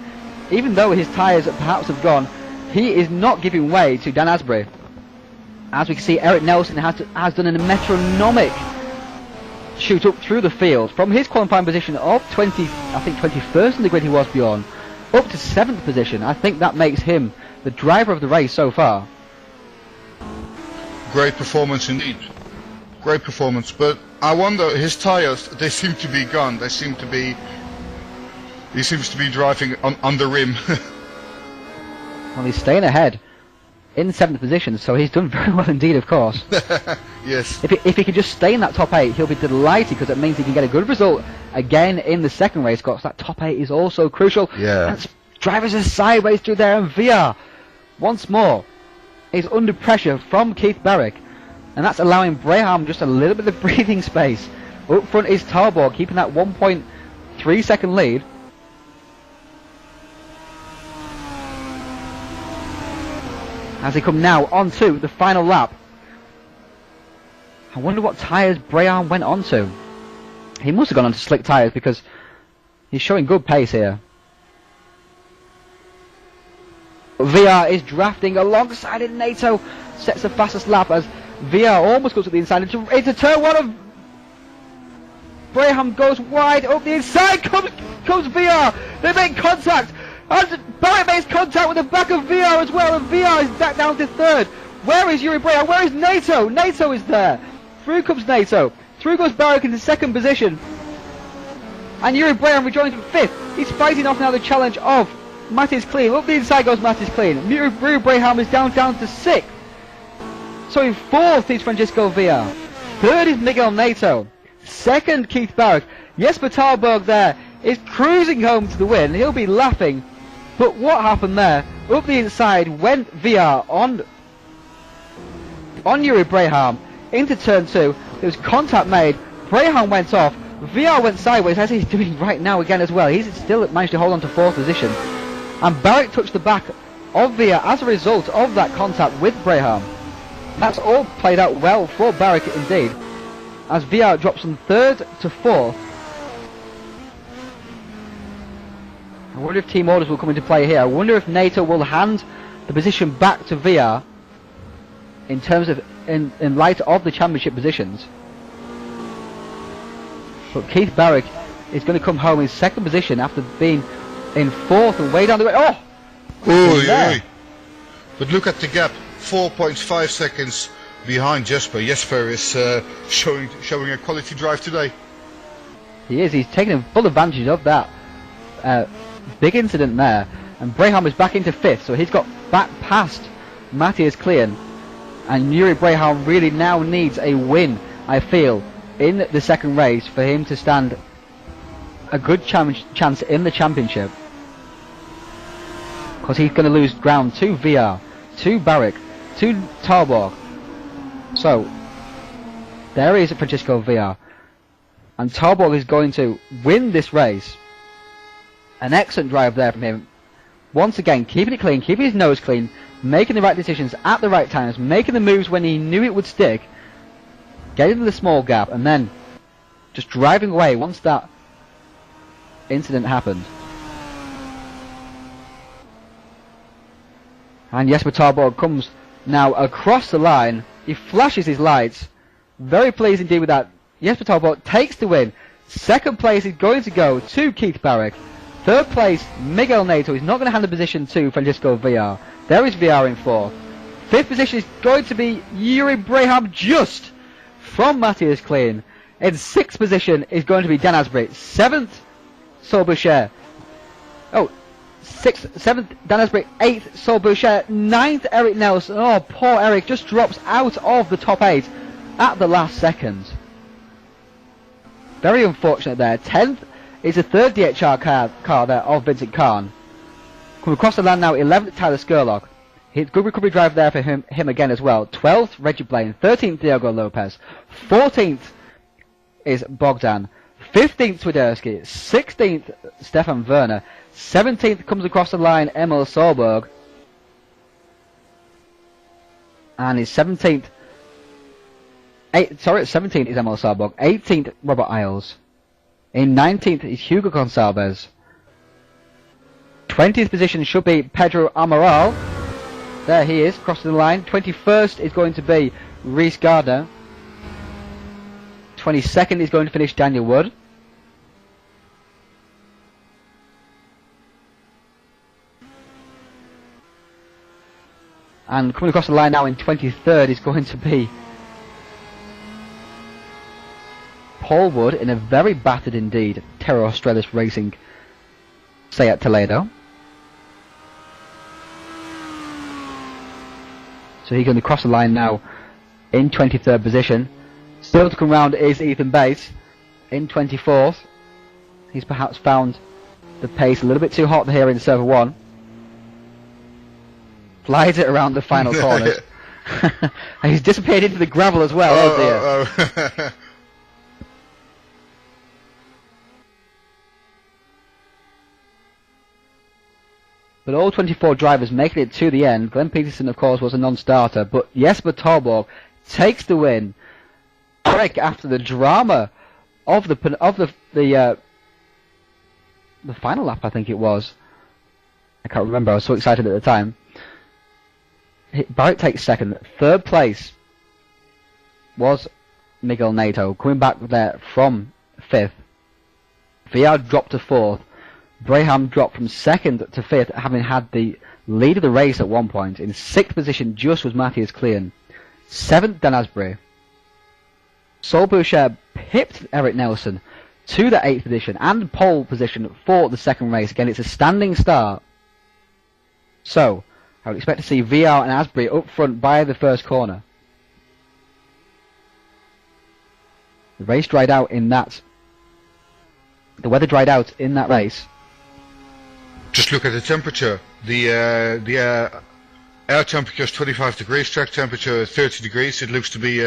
even though his tyres perhaps have gone, he is not giving way to Dan Asbury. As we can see, Eric Nelson has done a metronomic shoot up through the field from his qualifying position of 21st in the grid he was, Bjorn, up to 7th position. I think that makes him the driver of the race so far. Great performance indeed. Great performance. But I wonder, his tires, they seem to be gone. He seems to be driving on the rim. Well, he's staying ahead in 7th position, so he's done very well indeed, of course. Yes. If he can just stay in that top 8, he'll be delighted, because it means he can get a good result again in the second race. Because that top 8 is also crucial. Yeah. And drivers are sideways through there, and VR once more is under pressure from Keith Barrick, and that's allowing Braham just a little bit of breathing space. Up front is Tarborg, keeping that 1.3 second lead. As they come now onto the final lap. I wonder what tyres Braham went onto. He must have gone onto slick tyres, because he's showing good pace here. VR is drafting alongside it. NATO sets the fastest lap as VR almost goes to the inside. Into turn 1 of Braham, goes wide up the inside. Comes VR. They make contact. And Barrett makes contact with the back of VR as well. And VR is back down to 3rd. Where is Yuri Braham? Where is NATO? NATO is there. Through comes NATO. Through goes Barrett into 2nd position. And Yuri Braham rejoins from 5th. He's fighting off now the challenge of Mattis Clean. Up the inside goes Mattis Clean. Yuri Braham is down to 6th. So in 4th is Francisco VR. 3rd is Miguel NATO. 2nd Keith Barrick. Jesper Tarborg there is cruising home to the win. He'll be laughing. But what happened there? Up the inside went VR on Yuri Braham into turn 2. There was contact made. Braham went off. VR went sideways, as he's doing right now again as well. He's still managed to hold on to 4th position. And Barrick touched the back of VR as a result of that contact with Braham. That's all played out well for Barrick indeed, as VR drops from 3rd to 4th. I wonder if team orders will come into play here. I wonder if NATO will hand the position back to VR in terms of in light of the championship positions. But Keith Barrick is going to come home in 2nd position after being in 4th and way down the way. Oh! Ooh. But look at the gap. 4.5 seconds behind Jesper. Jesper is showing a quality drive today. He is. He's taking full advantage of that big incident there. And Braham is back into 5th, so he's got back past Matthias Klein. And Yuri Braham really now needs a win, I feel, in the second race for him to stand a good chance in the championship. Because he's going to lose ground to VR, to Barrick, to Tarborg. So, there is Francisco VR. And Tarborg is going to win this race. An excellent drive there from him. Once again, keeping it clean, keeping his nose clean, making the right decisions at the right times, making the moves when he knew it would stick, getting to the small gap, and then just driving away once that incident happened. And Jesper Tarborg comes now across the line. He flashes his lights. Very pleased indeed with that. Jesper Tarborg takes the win. 2nd place is going to go to Keith Barrick. 3rd place, Miguel NATO. He's not going to hand the position to Francisco VR. There is VR in 4th. 5th position is going to be Yuri Braham, just from Matthias Klein. In 6th position is going to be Dan Asbury. 7th, Saul Boucher. 6th, 7th, Dan Asbury. 8th, Saul Boucher. 9th, Eric Nelson. Oh, poor Eric just drops out of the top 8 at the last second. Very unfortunate there. 10th is the 3rd DHR car there of Vincent Kahn. Come across the land now, 11th, Tyler Skurlock. Good recovery drive there for him again as well. 12th, Reggie Blaine. 13th, Diogo Lopez. 14th is Bogdan. 15th, Swiderski. 16th, Stefan Werner. 17th comes across the line, Emil Solberg. And his 17th... 17th is Emil Solberg. 18th, Robert Isles. In 19th is Hugo Gonçalves. 20th position should be Pedro Amaral. There he is, crossing the line. 21st is going to be Reese Gardner. 22nd is going to finish Daniel Wood. And coming across the line now in 23rd is going to be Paul Wood in a very battered indeed Terra Australis Racing Seat Toledo. So he's going to cross the line now in 23rd position. Still to come round is Ethan Bates in 24th. He's perhaps found the pace a little bit too hot here in server 1. Flies it around the final corners. And he's disappeared into the gravel as well. Oh dear. But all 24 drivers making it to the end. Glenn Peterson, of course, was a non-starter, but Jesper Torborg takes the win. Quick after the drama of the final lap, I think it was. I can't remember. I was so excited at the time. Barrett takes second. Third place was Miguel Nato, coming back there from 5th. Viard dropped to 4th. Braham dropped from 2nd to 5th, having had the lead of the race at one point. In 6th position just was Matthias Klein. 7th, Dan Asbury. Sol Boucher pipped Eric Nelson to the 8th position and pole position for the second race. Again, it's a standing start. So, I would expect to see VR and Asbury up front by the first corner. The race dried out in that. The weather dried out in that race. Just look at the temperature. The air temperature is 25 degrees, track temperature is 30 degrees. It looks to be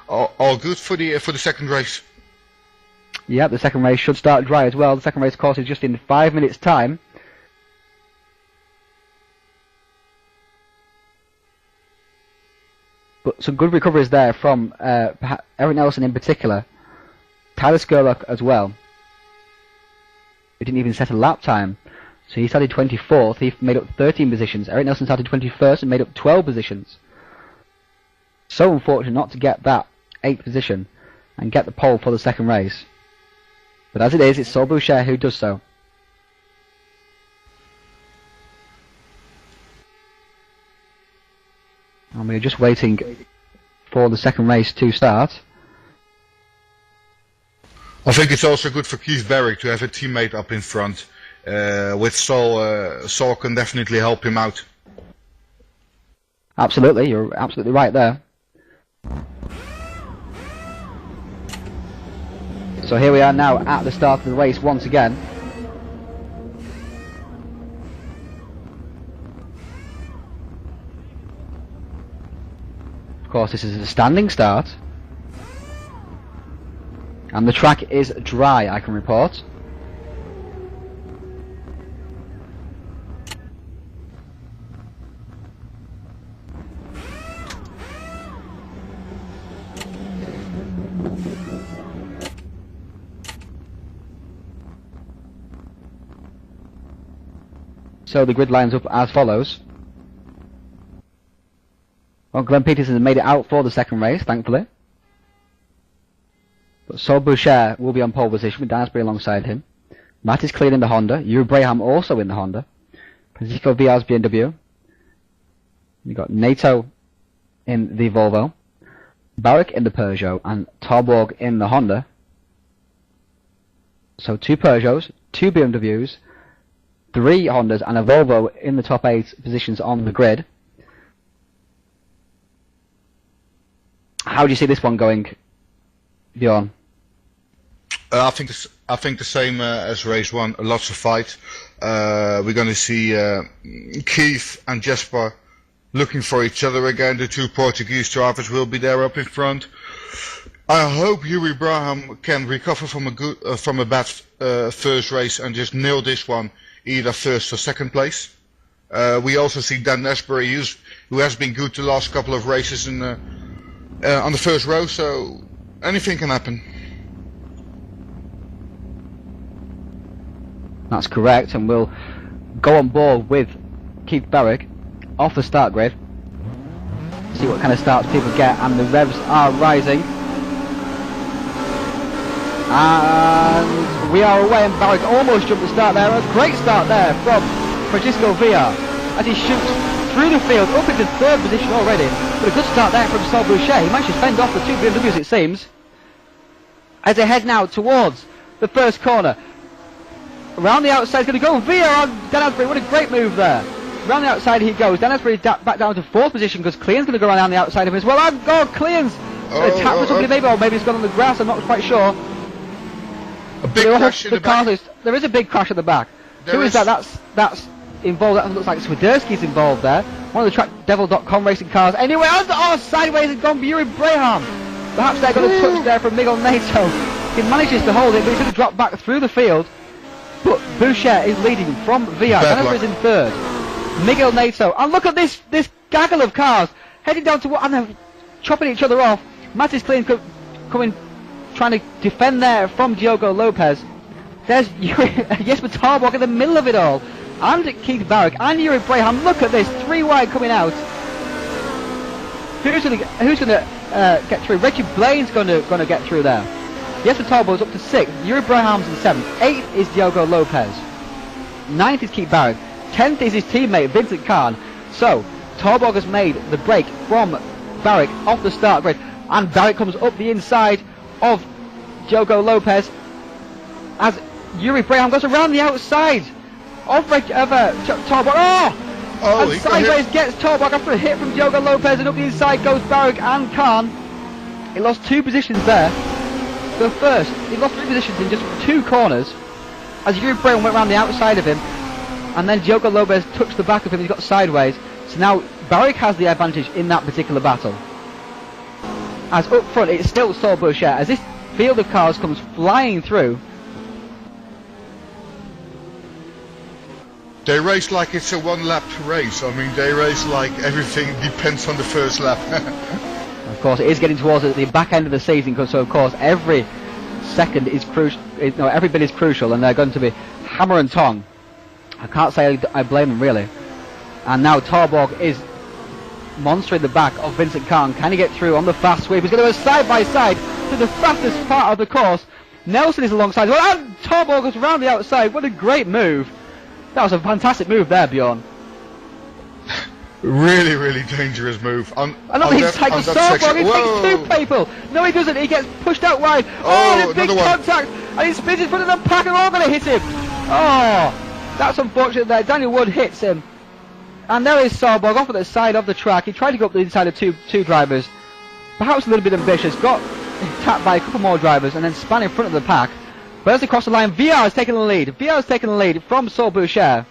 all good for the second race. Yeah, the second race should start dry as well. The second race course is just in 5 minutes' time. But some good recoveries there from Eric Nelson in particular. Tyler Skurlock as well. He didn't even set a lap time. So he started 24th, he made up 13 positions. Eric Nelson started 21st and made up 12 positions. So unfortunate not to get that 8th position and get the pole for the second race. But as it is, it's Sol Boucher who does so. And we're just waiting for the second race to start. I think it's also good for Keith Barrick to have a teammate up in front. With Sol, Sol can definitely help him out. Absolutely, you're absolutely right there. So here we are now at the start of the race once again. Of course, this is a standing start. And the track is dry, I can report. So the grid lines up as follows. Well, Glenn Peterson has made it out for the second race, thankfully. But Sol Boucher will be on pole position with Dan Asbury alongside him. Matt is clean in the Honda. Yuri Braham also in the Honda. Francisco Villa's BMW. You've got Nato in the Volvo. Barrick in the Peugeot and Torborg in the Honda. So 2 Peugeots, 2 BMWs, 3 Hondas and a Volvo in the top 8 positions on the grid. How do you see this one going, Bjorn? I think the same as race 1. Lots of fight. We're going to see Keith and Jesper looking for each other again. The 2 Portuguese drivers will be there up in front. I hope Yuri Braham can recover from a bad first race and just nail this one, either first or second place. We also see Dan Asbury, who has been good the last couple of races on the first row, so anything can happen. That's correct, and we'll go on board with Keith Barrick off the start grid. See what kind of starts people get, and the revs are rising. And we are away, and Barrick almost jumped the start there. A great start there from Francisco Villa as he shoots through the field, up into third position already. But a good start there from Saul Boucher. He managed to fend off the two BMWs, it seems. As they head now towards the first corner. Around the outside, going to go via on Dan Asbury. What a great move there. Around the outside he goes. Dan Asbury back down to fourth position because Clean's going to go around the outside of him as well. And Clean's tapped somebody maybe, or maybe he's gone on the grass. I'm not quite sure. A big crash in the back. There is a big crash at the back. Who is that? That's involved. That looks like Swiderski's involved there. One of the TrackDevil.com racing cars. Anyway, sideways and gone Yuri Braham. Perhaps they're going to touch there from Miguel Nato. He manages to hold it, but he's going to drop back through the field. But Boucher is leading from VR. Denver is in third. Miguel Nato. And look at this gaggle of cars heading down to and they're chopping each other off. Matis Clean coming, trying to defend there from Diogo Lopez. There's Jesper Tarbog in the middle of it all. And Keith Barrick and Yuri Braham. Look at this, 3 wide coming out. Who's going to get through? Reggie Blaine's going to get through there. Jesper Tarbog's up to 6th. Yuri Braham's in 7th. 8th is Diogo Lopez. 9th is Keith Barrick. 10th is his teammate Vincent Kahn. So Tarbog has made the break from Barrick off the start grid, and Barrick comes up the inside of Diogo Lopez as Yuri Braham goes around the outside of Tarbog. And sideways gets Tarbog after a hit from Diogo Lopez, and up the inside goes Barrick and Kahn. He lost 2 positions there. So first, he lost 3 positions in just 2 corners as Yuri Braham went around the outside of him, and then Diogo Lopez touched the back of him. He's got sideways. So now Barrick has the advantage in that particular battle. As up front, it's still Saul Boucher as this field of cars comes flying through. They race like it's a 1-lap race. I mean, they race like everything depends on the first lap. Of course, it is getting towards the back end of the season, so of course every second is crucial. No, every bit is crucial, and they're going to be hammer and tong. I can't say I blame them really. And now Tarbog is monstering the back of Vincent Kahn. Can he get through on the fast sweep? He's going to go side by side to the fastest part of the course. Nelson is alongside. Well, and Tarbog goes round the outside. What a great move! That was a fantastic move there, Bjorn. Really, really dangerous move. And on the inside of Tarbog, he takes 2 people. No, he doesn't. He gets pushed out wide. Oh, big contact, and he spins in front of the pack, and all going to hit him. Oh, that's unfortunate there. Daniel Wood hits him. And there is Tarbog off at the side of the track. He tried to go up the inside of two drivers. Perhaps a little bit ambitious. Got tapped by a couple more drivers and then span in front of the pack. But as they cross the line, VR has taken the lead. VR has taken the lead from Saul Boucher.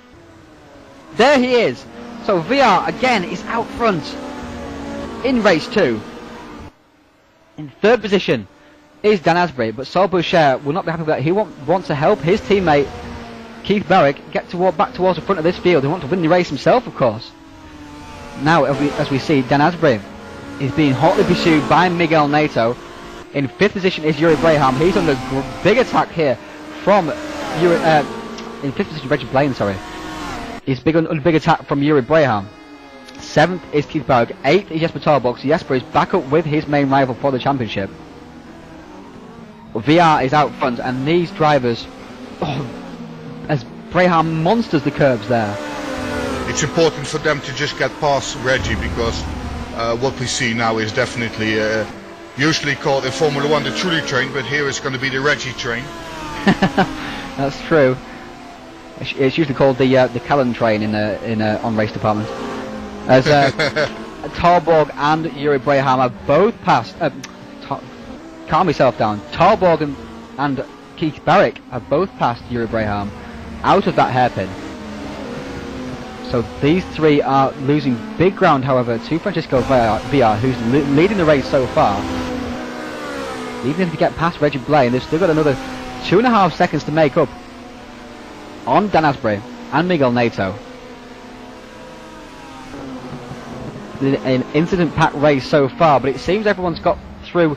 There he is. So VR again is out front in race 2. In 3rd position is Dan Asbury, but Saul Boucher will not be happy with that. He wants to help his teammate Keith Barrick get back towards the front of this field. He wants to win the race himself, of course. Now, as we see, Dan Asbury is being hotly pursued by Miguel Nato. In 5th position is Yuri Braham. He's under big attack here from Yuri. In 5th position, Reggie Blaine. Sorry, he's under big attack from Yuri Braham. 7th is Keith Barrick. 8th is Jesper Tarbog. So Jesper is back up with his main rival for the championship. But VR is out front, and these drivers, as Braham monsters the curbs there. It's important for them to just get past Reggie, because what we see now is definitely usually called in Formula 1 the Trulli train, but here it's going to be the Reggie train. That's true. It's usually called the Callan train in on race department. As Tarbog and Yuri Braham are both passed. Calm myself down. Tarbog and Keith Barrick have both passed Yuri Braham out of that hairpin. So these 3 are losing big ground, however, to Francisco VR, who's leading the race so far. Even if they get past Reggie Blaine, they've still got another 2.5 seconds to make up on Dan Asbury and Miguel Nato. An incident-packed race so far, but it seems everyone's got through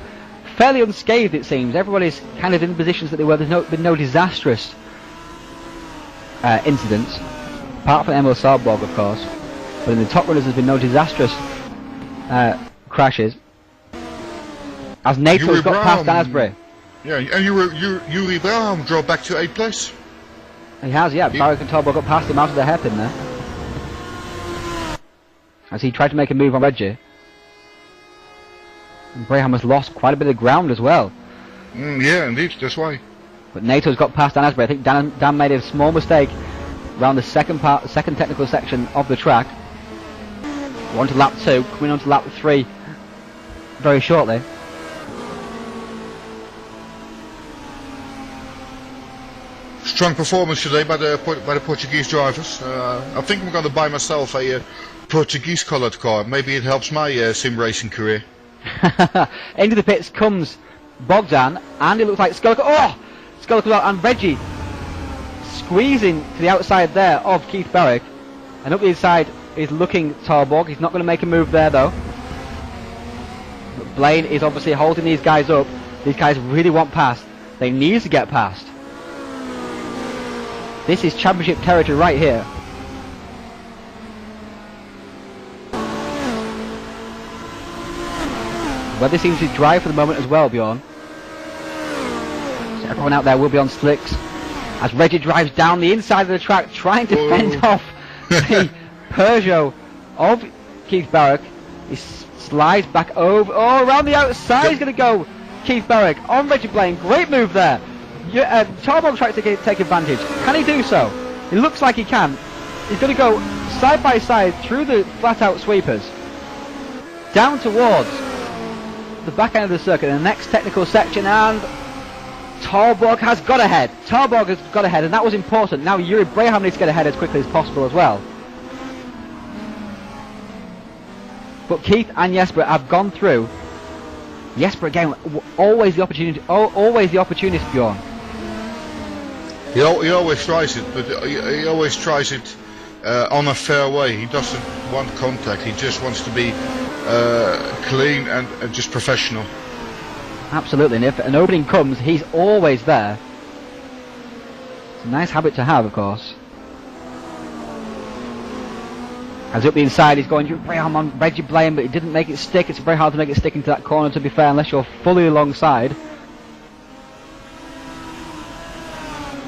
fairly unscathed, it seems. Everybody's kind of in positions that they were. There's been no disastrous incidents, apart from Emil Tarbog, of course. But in the top runners, there's been no disastrous crashes. As Nato's got past Dan Asbury. Yeah, and Yuri Braham dropped back to 8th place. He has, yeah. Barrick and Tarbog got past him out of the hairpin there. as he tried to make a move on Reggie. And Braham has lost quite a bit of ground as well. Yeah, indeed, that's why. But NATO's got past Dan Asbury. I think Dan made a small mistake around the second technical section of the track. We're on to lap 2, coming on to lap 3 very shortly. Strong performance today by the Portuguese drivers. I think I'm going to buy myself a Portuguese coloured car. Maybe it helps my sim racing career. Into the pits comes Bogdan, and it looks like Skulker and Reggie squeezing to the outside there of Keith Barrick, and up the inside is looking Tarborg. He's not going to make a move there though. But Blaine is obviously holding these guys up. These guys really want past. They need to get past. This is championship territory right here. Weather seems to dry for the moment as well, Bjorn. So everyone out there will be on slicks as Reggie drives down the inside of the track trying to fend off the Peugeot of Keith Barrick. He slides back over, around the outside. He's going to go Keith Barrick on Reggie Blaine. Great move there. Charbon tries to take advantage. Can he do so? It looks like he can. He's going to go side by side through the flat out sweepers down towards the back end of the circuit in the next technical section, and Tarborg has got ahead. Tarborg has got ahead, and that was important. Now Yuri Braham needs to get ahead as quickly as possible as well. But Keith and Jesper have gone through. Jesper again, always the opportunist, Bjorn. He always tries it, but he always tries it on a fair way. He doesn't want contact. He just wants to be clean and just professional. Absolutely, and if an opening comes, he's always there. It's a nice habit to have, of course. As up the inside, he's going Braham on Reggie Blaine, but he didn't make it stick. It's very hard to make it stick into that corner, to be fair, unless you're fully alongside.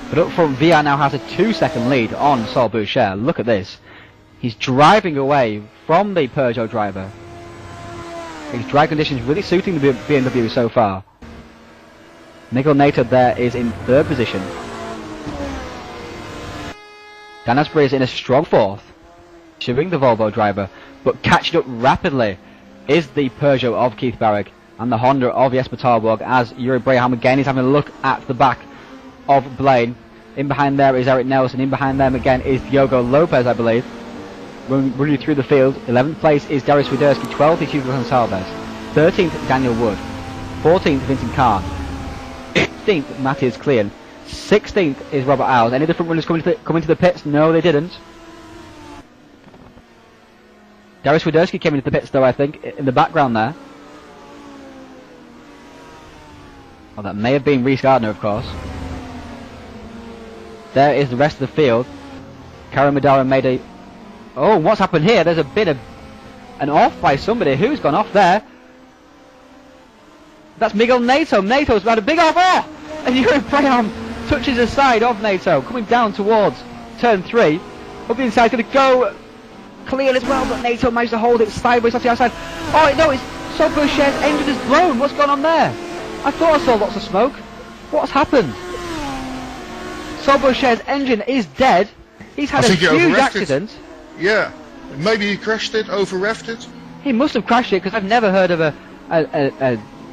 But up front, VR now has a 2-second lead on Saul Boucher. Look at this. He's driving away from the Peugeot driver. His drag conditions really suiting the BMW so far. Miguel Nato there is in 3rd position. Dan Asbury is in a strong 4th. Pursuing the Volvo driver, but catching up rapidly is the Peugeot of Keith Barrick and the Honda of Jesper Tarborg, as Yuri Braham again is having a look at the back of Blaine. In behind there is Eric Nelson. In behind them again is Diogo Lopez, I believe. Running through the field, 11th place is Darius Widerski, 12th is Hugo Gonçalves, 13th Daniel Wood, 14th Vincent Kahn, 15th Matthias Klein, 16th is Robert Iles. Any different runners coming to the pits? No, they didn't. Darius Widerski came into the pits though, I think, in the background there. Well, that may have been Reece Gardner, of course. There is the rest of the field. Karen Madara made a... Oh, what's happened here? There's a bit of an off by somebody. Who's gone off there? That's Miguel Nato. Nato's had a big off. Oh! And Yuri Braham touches the side of Nato, coming down towards turn 3. Up the inside, going to go clear as well, but Nato managed to hold it sideways off the outside. Oh no, it's Saul Boucher's engine is blown. What's gone on there? I thought I saw lots of smoke. What's happened? Saul Boucher's engine is dead. He's had a huge accident. Yeah, maybe he crashed it, over-revved it. He must have crashed it, because I've never heard of a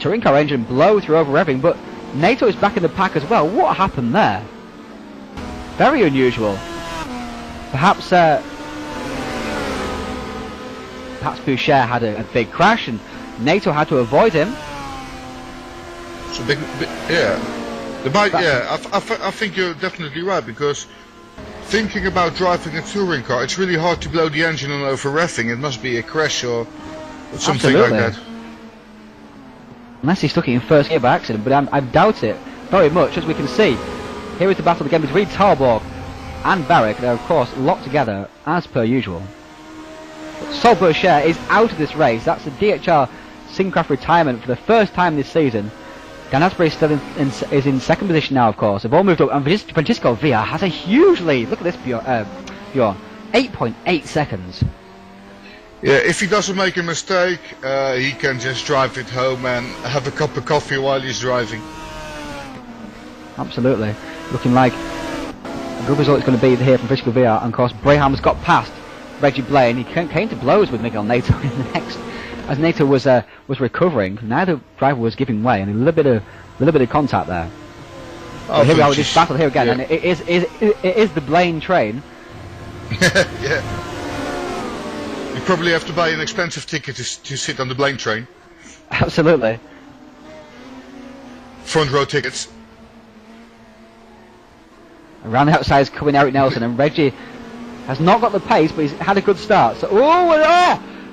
touring car engine blow through over-revving, but Nato is back in the pack as well. What happened there? Very unusual. Perhaps Boucher had a big crash and Nato had to avoid him. It's a big yeah. I think you're definitely right, because thinking about driving a touring car, it's really hard to blow the engine on over-revving. It must be a crash or something like that. Unless he's stuck in first gear by accident, but I doubt it very much, as we can see. Here is the battle again between Tarborg and Barrick. They're of course locked together as per usual. Saul Boucher is out of this race. That's the DHR Syncraft retirement for the first time this season. Dan Asbury still is in 2nd position now, of course. They've all moved up, and Francisco Villa has a huge lead. Look at this, Bjorn. 8.8 seconds. Yeah, if he doesn't make a mistake, he can just drive it home and have a cup of coffee while he's driving. Absolutely. Looking like a good result is going to be here from Physical VR. And of course, Braham's got past Reggie Blaine. He came to blows with Miguel Nato in the next. As Nato was recovering, neither driver was giving way, and a little bit of contact there. So here we are with this battle here again, yeah. And it is the Blaine train. Yeah. You probably have to buy an expensive ticket to sit on the Blaine train. Absolutely. Front row tickets. Around the outside is coming Eric Nelson, and Reggie has not got the pace, but he's had a good start. So,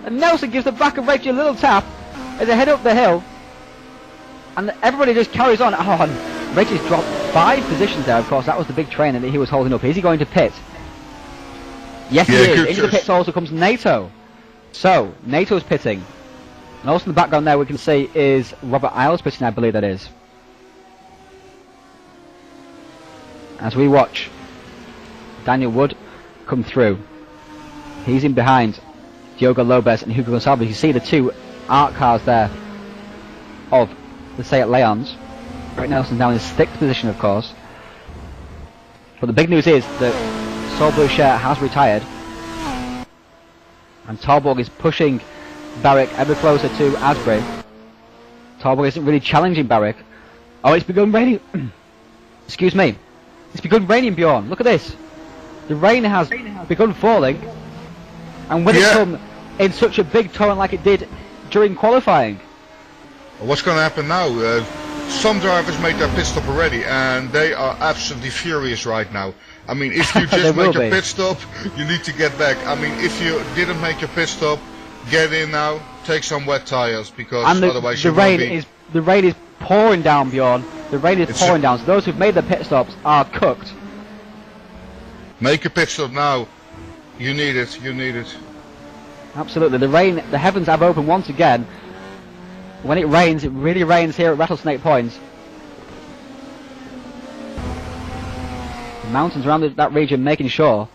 and Nelson gives the back of Reggie a little tap as they head up the hill, and everybody just carries on. Oh, and Reggie's dropped 5 positions there. Of course, that was the big train that he was holding up. Is he going to pit? Yes, he is. Into the pits also comes Nato. So, Nato's pitting. And also in the background there we can see is Robert Isles pitting, I believe that is. As we watch Daniel Wood come through. He's in behind Diogo Lopez and Hugo Gonçalves. You see the 2 art cars there of the Seat Leons. Eric Nelson's now in 6th position, of course. But the big news is that Saul Boucher has retired. And Tarborg is pushing Barrick ever closer to Asbury. Tarborg isn't really challenging Barrick. Oh, it's begun raining. Excuse me. It's begun raining, Bjorn. Look at this. The rain has begun falling. And when it come in such a big torrent like it did during qualifying. What's going to happen now? Some drivers made their pit stop already, and they are absolutely furious right now. I mean, if you just make a pit stop, you need to get back. I mean, if you didn't make your pit stop, get in now, take some wet tires, because otherwise you won't be... The rain is pouring down, Bjorn. The rain is pouring down, so those who've made their pit stops are cooked. Make a pit stop now. You need it, you need it. Absolutely. The heavens have opened once again. When it rains, it really rains here at Rattlesnake Point. The mountains around that region making sure.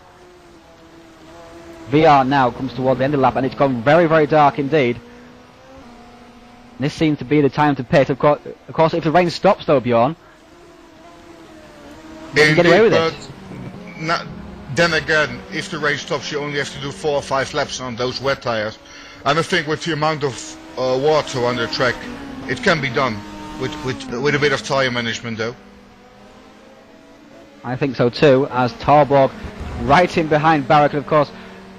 VR now comes toward the end of the lap, and it's gone very, very dark indeed. And this seems to be the time to pit. Of course, if the rain stops though, Bjorn, you can get away with it. Then again, if the rain stops, you only have to do 4 or 5 laps on those wet tires. And I think with the amount of water on the track, it can be done with a bit of tire management, though. I think so too, as Tarborg right in behind Barrick, and of course,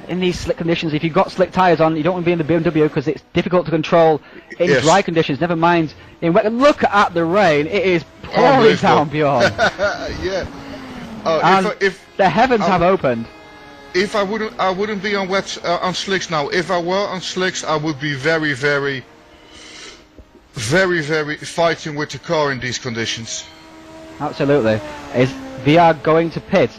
in these slick conditions, if you've got slick tyres on, you don't want to be in the BMW because it's difficult to control in dry conditions, never mind in wet. Look at the rain, it is pouring down, Bjorn. Yeah. If the heavens have opened. If I wouldn't be on on slicks now. If I were on slicks, I would be very, very, very, very fighting with the car in these conditions. Absolutely. Is VR going to pit?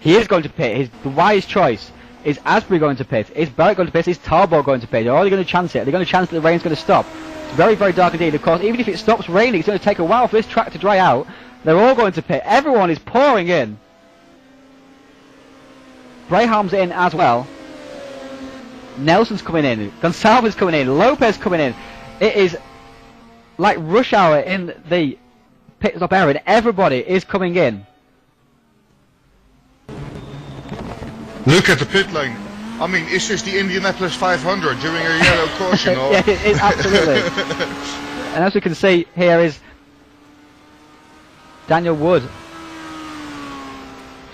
He is going to pit. The wise choice. Is Asbury going to pit? Is Barrett going to pit? Is Tarborg going to pit? They're already going to chance it. They're going to chance that the rain's going to stop. It's very, very dark indeed. Of course, even if it stops raining, it's going to take a while for this track to dry out. They're all going to pit. Everyone is pouring in. Braham's in as well. Nelson's coming in. Gonçalves coming in. Lopez coming in. It is like rush hour in the pit stop area, and everybody is coming in. Look at the pit lane. I mean, is this the Indianapolis 500 during a yellow caution? Or? Yeah, it is absolutely. And as we can see here is Daniel Wood.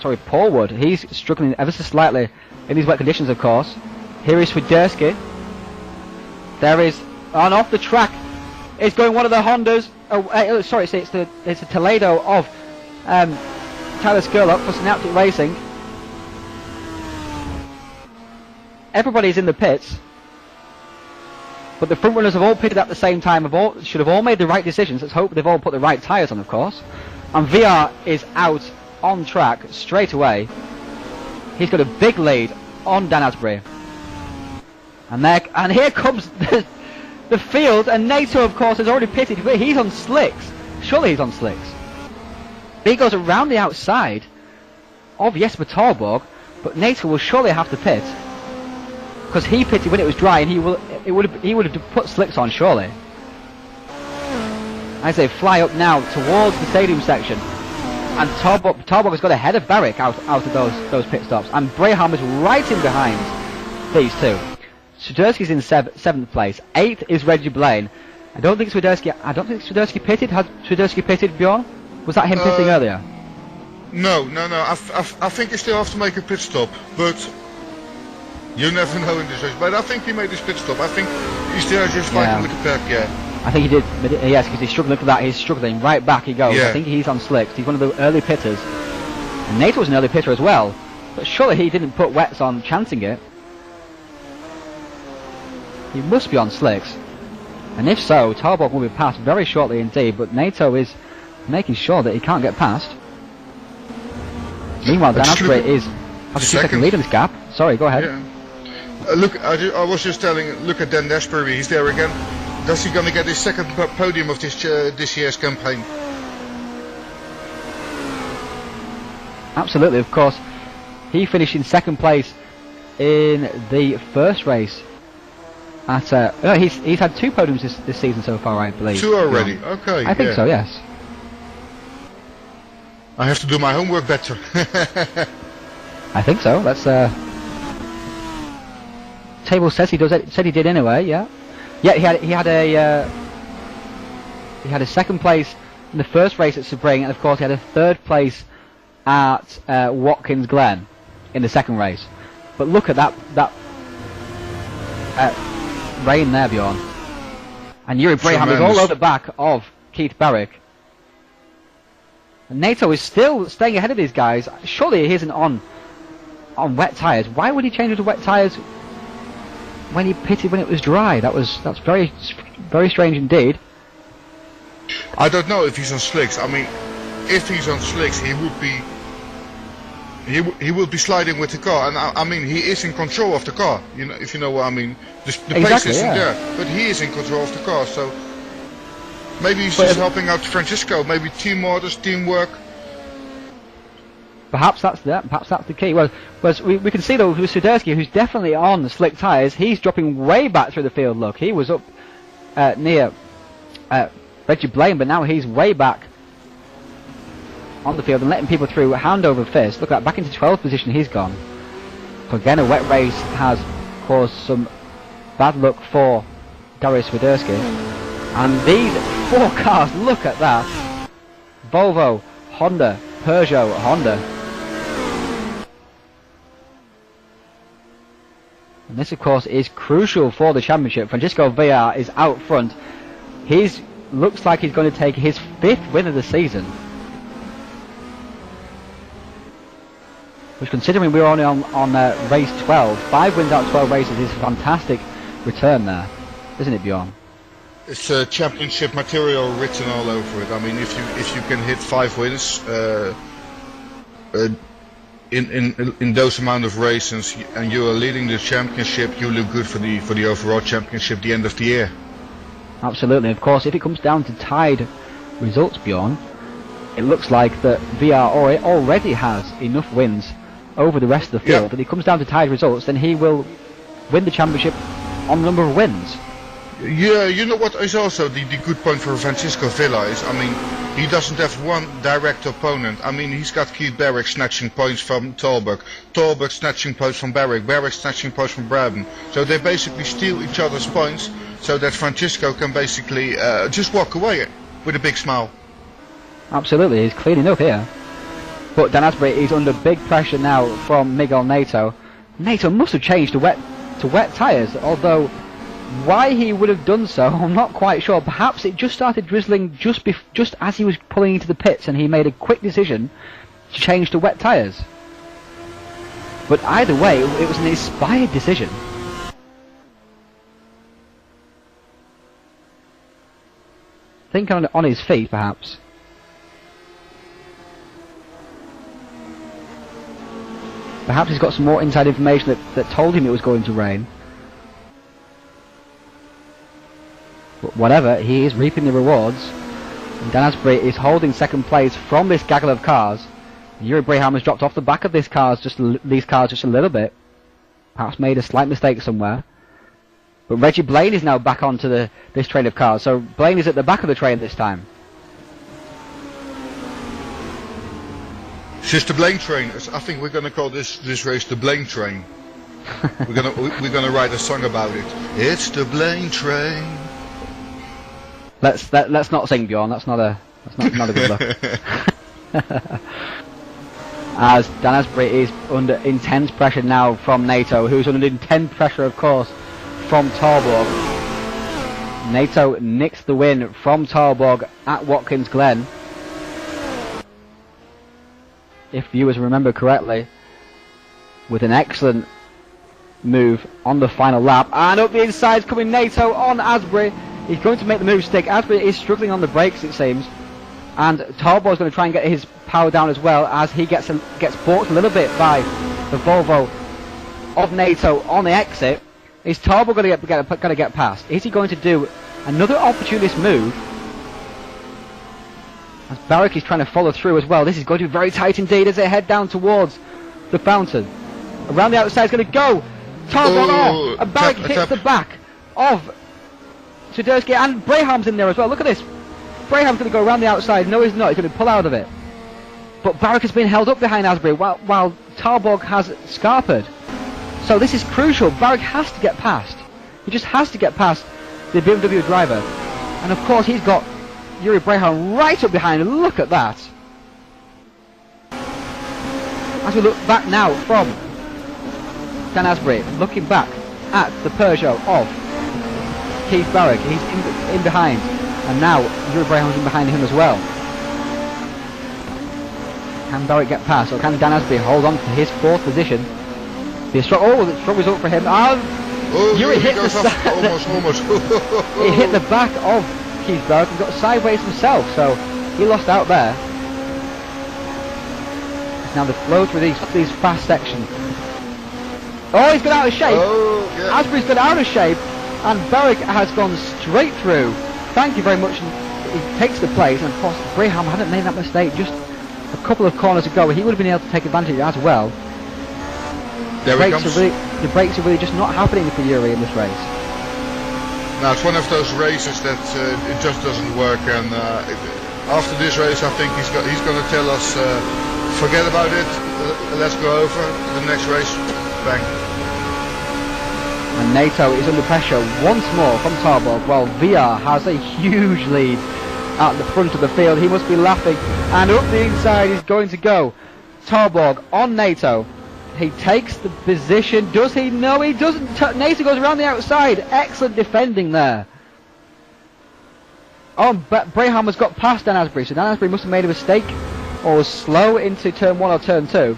Sorry, Paul Wood. He's struggling ever so slightly in these wet conditions, of course. Here is Swiderski. There is, on off the track, it's going one of the Hondas. Sorry, it's the Toledo of Tyler Skurlock for Synaptic Racing. Everybody's in the pits, but the front runners have all pitted at the same time. Should have all made the right decisions. Let's hope they've all put the right tyres on, of course. And VR is out on track straight away. He's got a big lead on Dan Asbury. And here comes the field, and Nato, of course, has already pitted. He's on slicks. Surely he's on slicks. He goes around the outside of Jesper Tarborg, but Nato will surely have to pit. because he pitted when it was dry, and he would have put slicks on surely. As they fly up now towards the stadium section, and Tarbog has got ahead of Barrick out of those pit stops, and Braham is right in behind these two. Swiderski's in 7th place. 8th is Reggie Blaine. I don't think Swiderski pitted. Had Swiderski pitted, Bjorn? Was that him pitting earlier? No. I think he still have to make a pit stop, but you never know in this race. But I think he made his pit stop. I think he's still just fighting with the pack. Yeah. I think he did, yes, because he's struggling for that. He's struggling. Right back he goes. Yeah. I think he's on slicks. He's one of the early pitters. And Nato was an early pitter as well. But surely he didn't put wets on chancing it. He must be on slicks. And if so, Tarbog will be passed very shortly indeed. But Nato is making sure that he can't get past. Meanwhile, Dan Asprey has a 2-second lead in this gap. Sorry, go ahead. Yeah. Look, I was just telling. Look at Dan Asprey. He's there again. Is he going to get his second podium of this year's campaign? Absolutely, of course. He finished in 2nd place in the first race. He's had 2 podiums this season so far, I believe. 2 already. Okay. I think so. Yes. I have to do my homework better. I think so. That's table says he does. Said he did anyway. Yeah. Yeah, he had a 2nd place in the first race at Sebring, and of course he had a 3rd place at Watkins Glen in the 2nd race. But look at that rain there, Bjorn. And Yuri Braham is all over the back of Keith Barrick. And Nato is still staying ahead of these guys. Surely he isn't on wet tyres. Why would he change to wet tyres when he pitted when it was dry? That's very, very strange indeed. I don't know if he's on slicks. I mean, if he's on slicks, he would be sliding with the car, and I mean he is in control of the car. You know, if you know what I mean. The pace isn't there, but he is in control of the car. So maybe he's just helping out Francisco. Maybe team orders, teamwork. Perhaps that's the key. Well, we can see though with Swiderski, who's definitely on the slick tyres, he's dropping way back through the field. Look, he was up near Reggie Blaine, but now he's way back on the field and letting people through hand over fist. Look at that, back into 12th position he's gone. So again, a wet race has caused some bad luck for Darius Swiderski. And these 4 cars, look at that. Volvo, Honda, Peugeot, Honda. And this, of course, is crucial for the championship. Francisco Villar is out front. Looks like he's going to take his 5th win of the season. Which, considering we're only on race 12, 5 wins out of 12 races is a fantastic return there, isn't it, Bjorn? It's championship material written all over it. I mean, if you can hit 5 wins in those amount of races, and you are leading the championship, you look good for the overall championship the end of the year. Absolutely. Of course, if it comes down to tied results, Bjorn, it looks like that VR already has enough wins over the rest of the field. If it comes down to tied results, then he will win the championship on the number of wins. Yeah, you know what is also the good point for Francisco Villa is, I mean, he doesn't have one direct opponent. I mean, he's got Keith Barrick snatching points from Tolberg snatching points from Barrick snatching points from Braben. So they basically steal each other's points so that Francisco can basically just walk away with a big smile. Absolutely, he's cleaning up here. But Dan Asprey is under big pressure now from Miguel Nato. Nato must have changed to wet tyres, although why he would have done so, I'm not quite sure. Perhaps it just started drizzling just as he was pulling into the pits, and he made a quick decision to change to wet tyres. But either way, it was an inspired decision. Think on his feet, perhaps. Perhaps he's got some more inside information that told him it was going to rain. But whatever, he is reaping the rewards. And Dan Asprey is holding 2nd place from this gaggle of cars. Yuri Braham has dropped off the back of these cars just a little bit. perhaps made a slight mistake somewhere. But Reggie Blaine is now back onto this train of cars, so Blaine is at the back of the train this time. It's just the Blaine train. I think we're gonna call this race the Blaine train. we're gonna write a song about it. It's the Blaine train. Let's not sing, Bjorn. That's not a good look. As Dan Asbury is under intense pressure now from NATO, who's under intense pressure, of course, from Tarborg. NATO nicks the win from Tarborg at Watkins Glen. If viewers remember correctly, with an excellent move on the final lap, and up the inside coming NATO on Asbury. He's going to make the move stick. Asbury is struggling on the brakes, it seems, and Tarborg is going to try and get his power down as well, as he gets balked a little bit by the Volvo of NATO on the exit. Is Tarborg going to get past? Is he going to do another opportunist move? As Barrick is trying to follow through as well. This is going to be very tight indeed as they head down towards the fountain. Around the outside is going to go Tarborg, and Barrick hits the back of Swiderski, and Braham's in there as well. Look at this. Braham's going to go around the outside. No, he's not. He's going to pull out of it. But Barrick has been held up behind Asbury while Tarborg has scarpered. So this is crucial. Barrick has to get past. He just has to get past the BMW driver. And of course he's got Yuri Braham right up behind him. Look at that. As we look back now from Dan Asbury, looking back at the Peugeot of Keith Barrick, he's in behind. And now Yuri Braham's in behind him as well. Can Barrick get past, or can Dan Asbury hold on to his fourth position? Be a strong result for him. Yuri hit the almost. He hit the back of Keith Barrick and got sideways himself, so he lost out there. It's now the flow through these fast sections. Oh, he's got out of shape. Asbury's got out of shape, and Barrick has gone straight through. Thank you very much. He takes the place, and of course Braham hadn't made that mistake just a couple of corners ago. He would have been able to take advantage as well. There he comes. The brakes are really just not happening for Yuri in this race. Now it's one of those races that it just doesn't work, and after this race I think he's going to tell us forget about it, let's go over to the next race. Bang. And NATO is under pressure once more from Tarborg, while VR has a huge lead at the front of the field. He must be laughing, and up the inside he's going to go. Tarborg on NATO. He takes the position. Does he? No, he doesn't. NATO goes around the outside. Excellent defending there. Oh, but Braham has got past Dan Asbury, so Dan Asbury must have made a mistake or was slow into turn 1 or turn 2.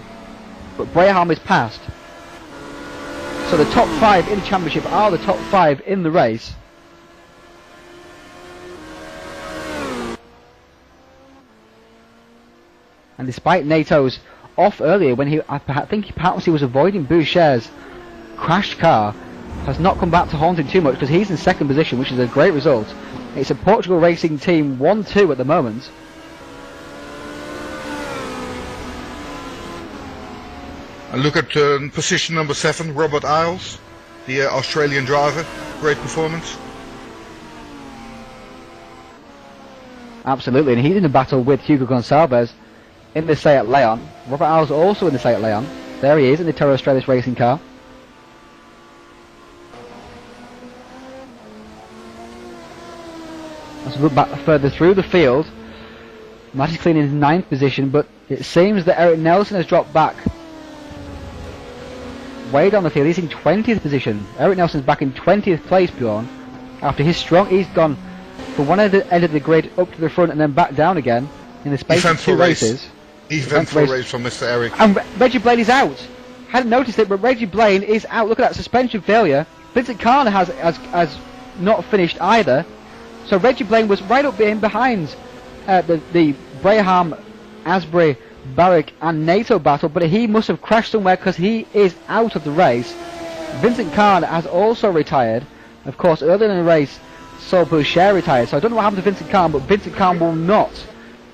But Braham is past. So the top 5 in the championship are the top 5 in the race. And despite NATO's off earlier, when I think perhaps he was avoiding Boucher's crashed car, has not come back to haunt him too much, because he's in second position, which is a great result. It's a Portugal Racing Team 1-2 at the moment. And look at position number 7, Robert Isles, the Australian driver. Great performance. Absolutely, and he's in a battle with Hugo Gonçalves in the Seat Leon. Robert Isles also in the Seat Leon. There he is in the Toro Australis racing car. Let's look back further through the field. Matty Clean in 9th position, but it seems that Eric Nelson has dropped back way down the field. He's in 20th position. Eric Nelson's back in 20th place, Bjorn. After he's gone from one end of the grid up to the front and then back down again in the space of 2 races. Eventful race from Mr. Eric. And Reggie Blaine is out. Hadn't noticed it, but Reggie Blaine is out. Look at that suspension failure. Vincent Carner has not finished either. So Reggie Blaine was right up behind the Braham, Asbury, Barrick and NATO battle, but he must have crashed somewhere because he is out of the race. Vincent Carner has also retired. Of course, earlier in the race, Saul Boucher retired. So I don't know what happened to Vincent Carner, but Vincent Carner will not.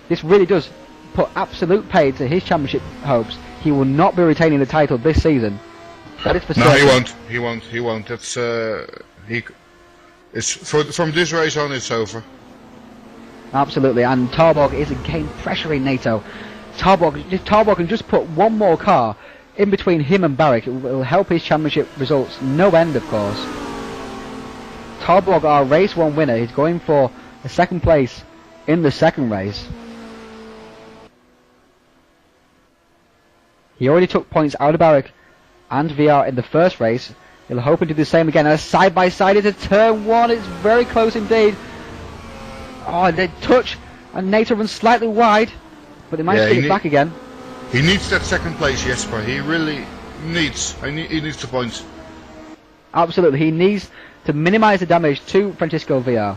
This really does put absolute paid to his championship hopes. He will not be retaining the title this season. That is for No, certain. he won't. That's it's from this race on. It's over. Absolutely, and Tarbog is again pressuring NATO. Tarbog can just put one more car in between him and Barrick. It will help his championship results no end, of course. Tarbog, our race 1 winner, is going for a second place in the second race. He already took points out of Barrick and VR in the first race. He'll hope to do the same again. And a side-by-side into turn 1. It's very close indeed. Oh, they touch, and NATO runs slightly wide, but they managed to get it back again. He needs that second place, Jesper. He really needs. He needs the points. Absolutely, he needs to minimise the damage to Francisco VR.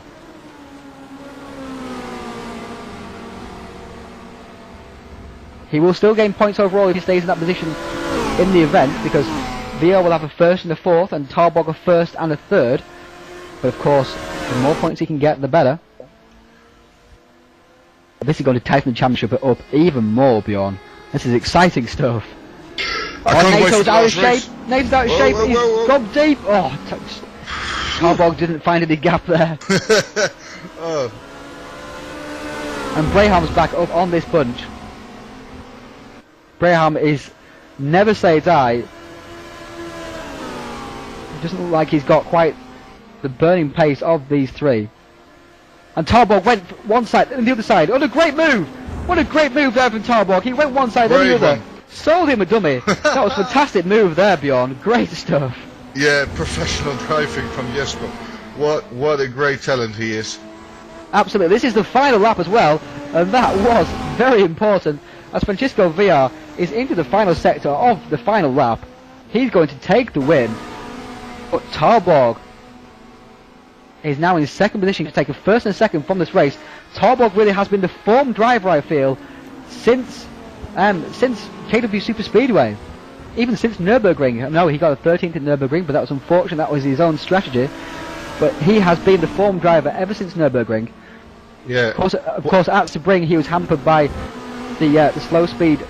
He will still gain points overall if he stays in that position in the event, because VR will have a first and a fourth, and Tarbog a first and a third. But of course, the more points he can get, the better. This is going to tighten the championship up even more, Bjorn. This is exciting stuff. NATO's out of shape. NATO's out of shape. He's gone deep. Oh, Tarbog didn't find any gap there. And Braham's back up on this bunch. Braham is never say die. It doesn't look like he's got quite the burning pace of these three. And Tarbog went one side and the other side. What a great move! What a great move there from Tarbog. He went one side and the other. Sold him a dummy. That was a fantastic move there, Bjorn. Great stuff. Yeah, professional driving from Jesper. What a great talent he is. Absolutely. This is the final lap as well, and that was very important, as Francisco VR is into the final sector of the final lap. He's going to take the win, but Tarbog is now in second position to take a first and a second from this race. Tarbog really has been the form driver, I feel, since KW Super Speedway, even since Nürburgring. No, he got a 13th in Nürburgring, but that was unfortunate. That was his own strategy. But he has been the form driver ever since Nürburgring. Yeah. Of course, at Sebring he was hampered by the slow speed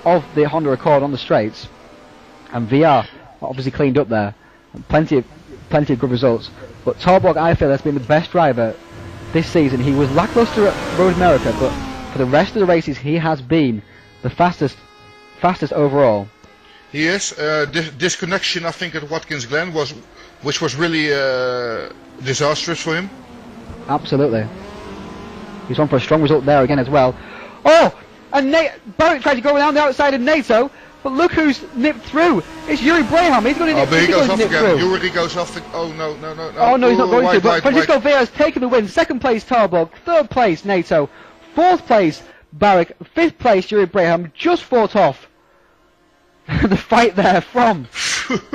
of the Honda Accord on the straights, and VR obviously cleaned up there. And plenty of good results. But Tarbog, I feel, has been the best driver this season. He was lackluster at Road America, but for the rest of the races he has been the fastest overall. He is. This connection, I think, at Watkins Glen which was really disastrous for him. Absolutely. He's on for a strong result there again as well. Oh! And Barrick tried to go around the outside of NATO, but look who's nipped through. It's Yuri Braham. He's going to nip, but he goes off again. through. Yuri goes off. Oh no. Oh no, he's not going to. But Francisco Villa has taken the win. Second place Tarbog, third place NATO, fourth place Barrick, fifth place Yuri Braham, just fought off the fight there from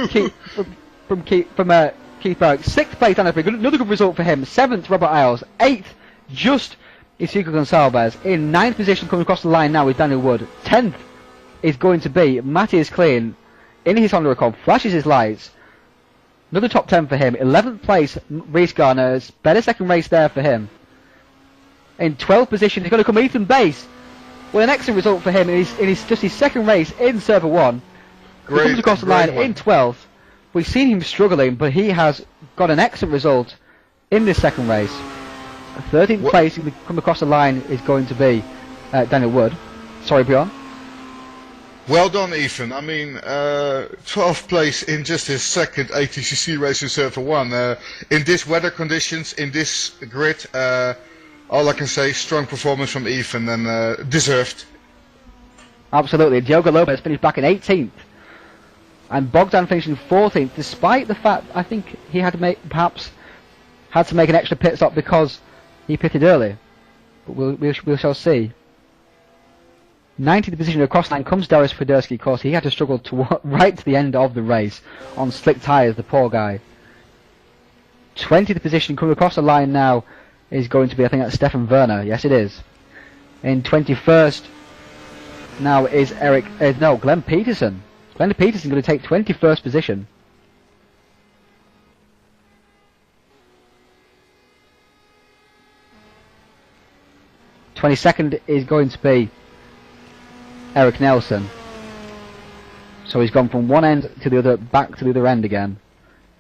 Keith Barrick. Sixth place Anna Free, another good result for him. Seventh Robert Isles, eighth just Isidro Gonçalves. In ninth position coming across the line now is Daniel Wood. 10th is going to be Matthias Klein in his Honda Accord, flashes his lights. Another top 10 for him. 11th place Reese Garner, better second race there for him. In 12th position he's going to come Ethan Bass. Well, an excellent result for him in his second race in Server 1. He comes across the line in 12th. We've seen him struggling, but he has got an excellent result in this second race. 13th place to come across the line is going to be Daniel Wood. Sorry, Bjorn. Well done, Ethan. I mean, 12th place in just his second ATCC race in Server 1. In this weather conditions, in this grid, all I can say, strong performance from Ethan and deserved. Absolutely. Diogo Lopez finished back in 18th. And Bogdan finishing 14th, despite the fact I think he had to make an extra pit stop because he pitted early. But we shall see. 19th position across the line comes Darius Federski. Of course, he had to struggle right to the end of the race on slick tyres, the poor guy. 20th position coming across the line now is going to be, I think that's Stefan Werner. Yes, it is. In 21st now is Glenn Peterson. Glenn Peterson going to take 21st position. '22nd is going to be Eric Nelson. So he's gone from one end to the other, back to the other end again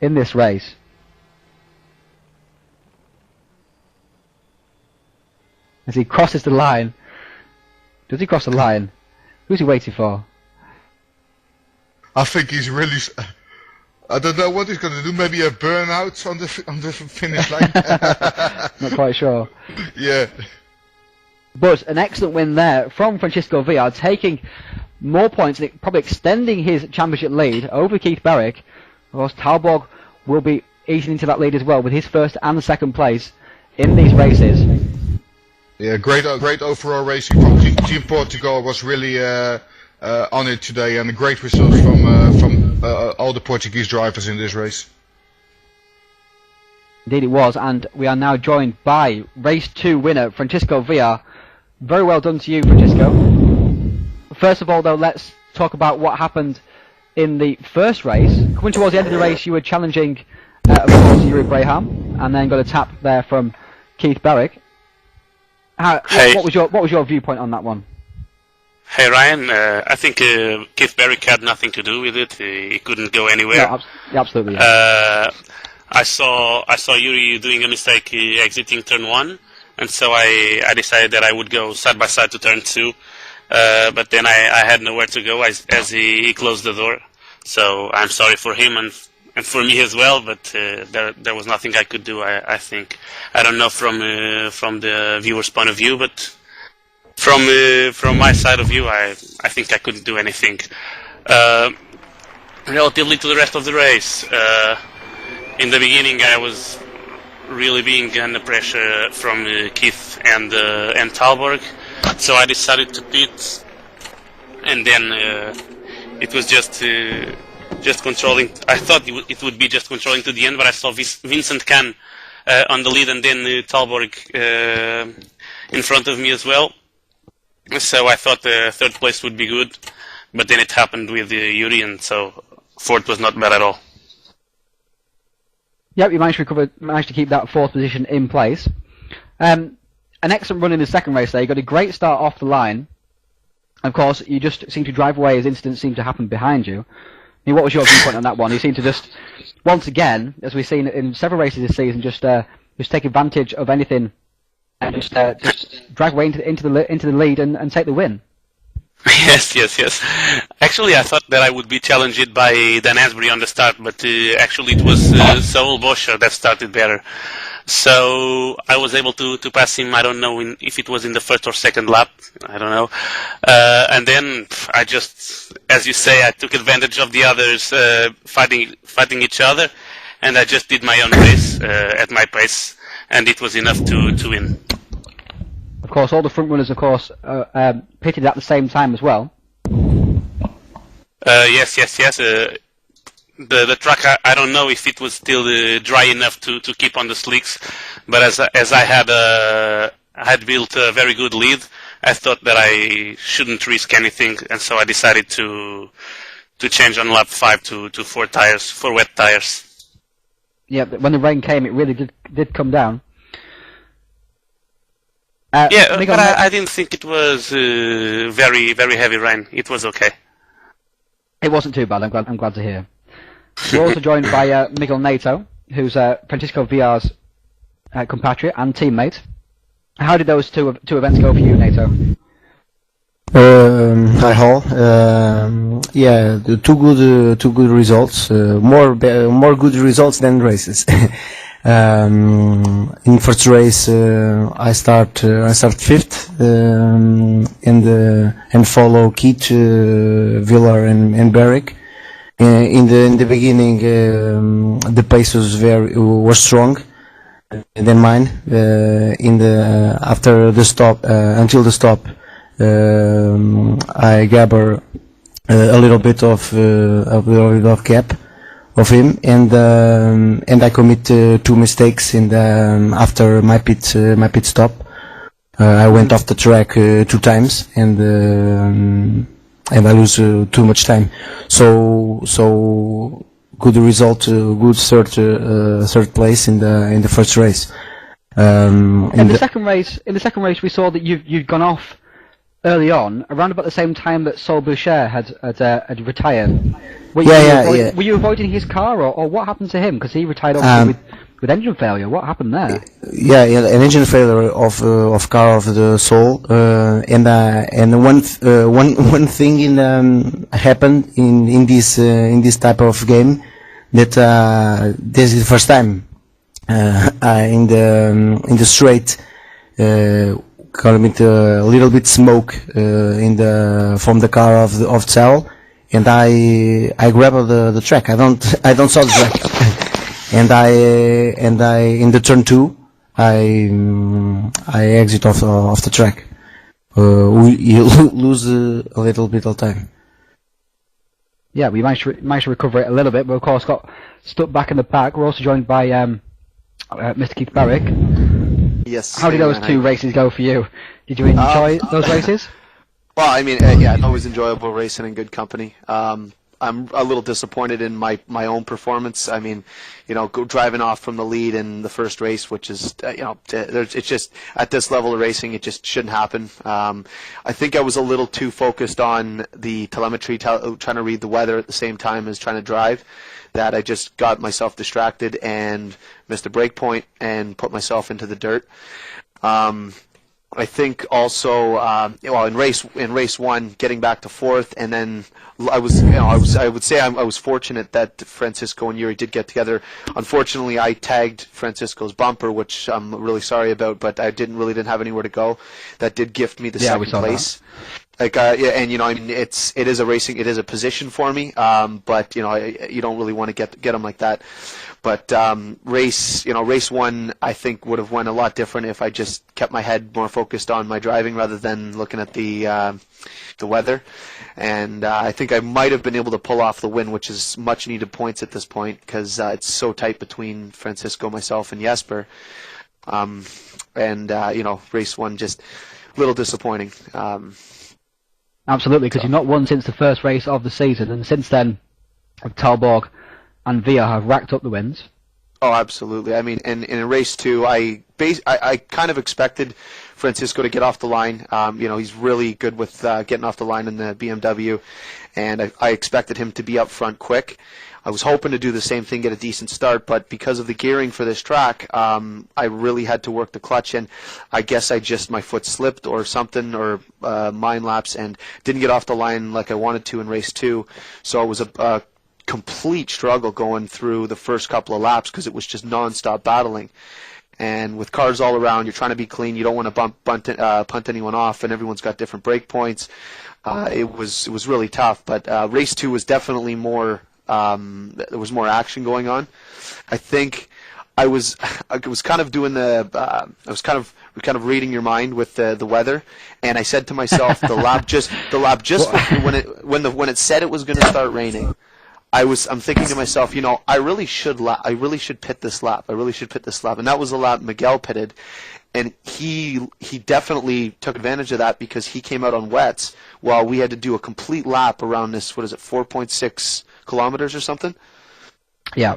in this race. As he crosses the line. Does he cross the line? Who's he waiting for? I think he's really. I don't know what he's going to do. Maybe a burnout on the finish line. Not quite sure. Yeah. But an excellent win there from Francisco Villar, taking more points and probably extending his championship lead over Keith Berwick. Of course, Talborg will be eating into that lead as well with his first and second place in these races. Yeah, great overall racing from Team Portugal was really on it today, and a great result from all the Portuguese drivers in this race. Indeed it was, and we are now joined by race 2 winner Francisco Villar. Very well done to you, Francisco. First of all though, let's talk about what happened in the first race. Coming towards the end of the race, you were challenging of course Yuri Braham, and then got a tap there from Keith Berwick. What was your viewpoint on that one? Hey Ryan, I think Keith Berwick had nothing to do with it. He couldn't go anywhere. No, absolutely. Yeah. I saw Yuri doing a mistake exiting turn 1, and so I decided that I would go side by side to turn 2. But then I had nowhere to go as he closed the door. So I'm sorry for him and for me as well. But there was nothing I could do. I think I don't know from the viewer's point of view, but from my side of view, I think I couldn't do anything. Relatively to the rest of the race, in the beginning I was really being under pressure from Keith and Talborg, so I decided to pit, and then it was just controlling. I thought it would be just controlling to the end, but I saw Vincent Kahn on the lead, and then Talborg in front of me as well. So I thought third place would be good, but then it happened with Yuri, and so fourth was not bad at all. Yep, you managed to keep that fourth position in place. An excellent run in the second race there. You got a great start off the line. Of course, you just seemed to drive away as incidents seemed to happen behind you. I mean, what was your viewpoint on that one? You seemed to just, once again, as we've seen in several races this season, just take advantage of anything and just drag away into the lead and take the win. Yes. Actually, I thought that I would be challenged by Dan Asbury on the start, but actually it was Saul Boscher that started better. So I was able to pass him. I don't know if it was in the first or second lap. I don't know. And then I just, as you say, I took advantage of the others fighting each other, and I just did my own race at my pace, and it was enough to win. Of course, all the front runners, of course, pitted at the same time as well. Yes. The track, I don't know if it was still dry enough to keep on the slicks, but as I had built a very good lead, I thought that I shouldn't risk anything, and so I decided to change on lap 5 to 4 tires, 4 wet tires. Yeah, but when the rain came, it really did come down. But I didn't think it was very, very heavy rain. It was okay. It wasn't too bad. I'm glad to hear. We're also joined by Miguel Neto, who's Francisco Villar's compatriot and teammate. How did those two events go for you, Neto? Hi all. Two good results. More good results than races. In first race, I start fifth, and follow Keith, Villar, and Berwick. In the beginning, the pace was strong than mine. After the stop, until the stop, I gather a little bit of gap of him, and I commit 2 mistakes after my pit stop. I went off the track 2 times, and I lose too much time. So good result, good third place in the first race. In the second race, we saw that you'd gone off early on, around about the same time that Saul Boucher had retired. Were Yeah. you avoiding his car, or what happened to him? Because he retired obviously with engine failure. What happened there? Yeah, an engine failure of car of the Soul, and one thing happened in this type of game that this is the first time in the straight got a little bit smoke from the car of Cell, and I grabbed the track. I don't saw the track. And I in the turn 2 I exit off the track. You lose a little bit of time. Yeah, we managed to recover it a little bit, but of course got stuck back in the pack. We're also joined by Mr. Keith Barrick. Yes. How did those two races go for you? Did you enjoy those races? Well, I mean, yeah, always enjoyable racing in good company. I'm a little disappointed in my own performance. I mean, driving off from the lead in the first race, which is, it's just at this level of racing, it just shouldn't happen. I think I was a little too focused on the telemetry, trying to read the weather at the same time as trying to drive, that I just got myself distracted and missed a break point and put myself into the dirt. I think also, in race one, getting back to fourth, and then I would say I was fortunate that Francisco and Yuri did get together. Unfortunately, I tagged Francisco's bumper, which I'm really sorry about, but I didn't have anywhere to go. That did gift me the second place. That. It is a position for me, but you don't really want to get them like that. But race one, I think would have went a lot different if I just kept my head more focused on my driving rather than looking at the weather. And I think I might have been able to pull off the win, which is much needed points at this point because it's so tight between Francisco, myself, and Jesper. Race one just a little disappointing. Absolutely, because you've not won since the first race of the season, and since then, Talborg and Via have racked up the wins. Oh, absolutely. I mean, in race two, I kind of expected Francisco to get off the line. He's really good with getting off the line in the BMW, and I expected him to be up front quick. I was hoping to do the same thing, get a decent start, but because of the gearing for this track, I really had to work the clutch, and I guess my foot slipped or something, or mind lapse, and didn't get off the line like I wanted to in race two. So it was a complete struggle going through the first couple of laps because it was just non-stop battling. And with cars all around, you're trying to be clean. You don't want to punt anyone off, and everyone's got different break points. It was really tough, but race two was definitely more. There was more action going on. I think I was kind of doing I was kind of reading your mind with the weather, and I said to myself, the lap just when it said it was going to start raining, I'm thinking to myself, I really should pit this lap. And that was the lap Miguel pitted, and he definitely took advantage of that because he came out on wets while we had to do a complete lap around this, 4.6 kilometers or something? Yeah.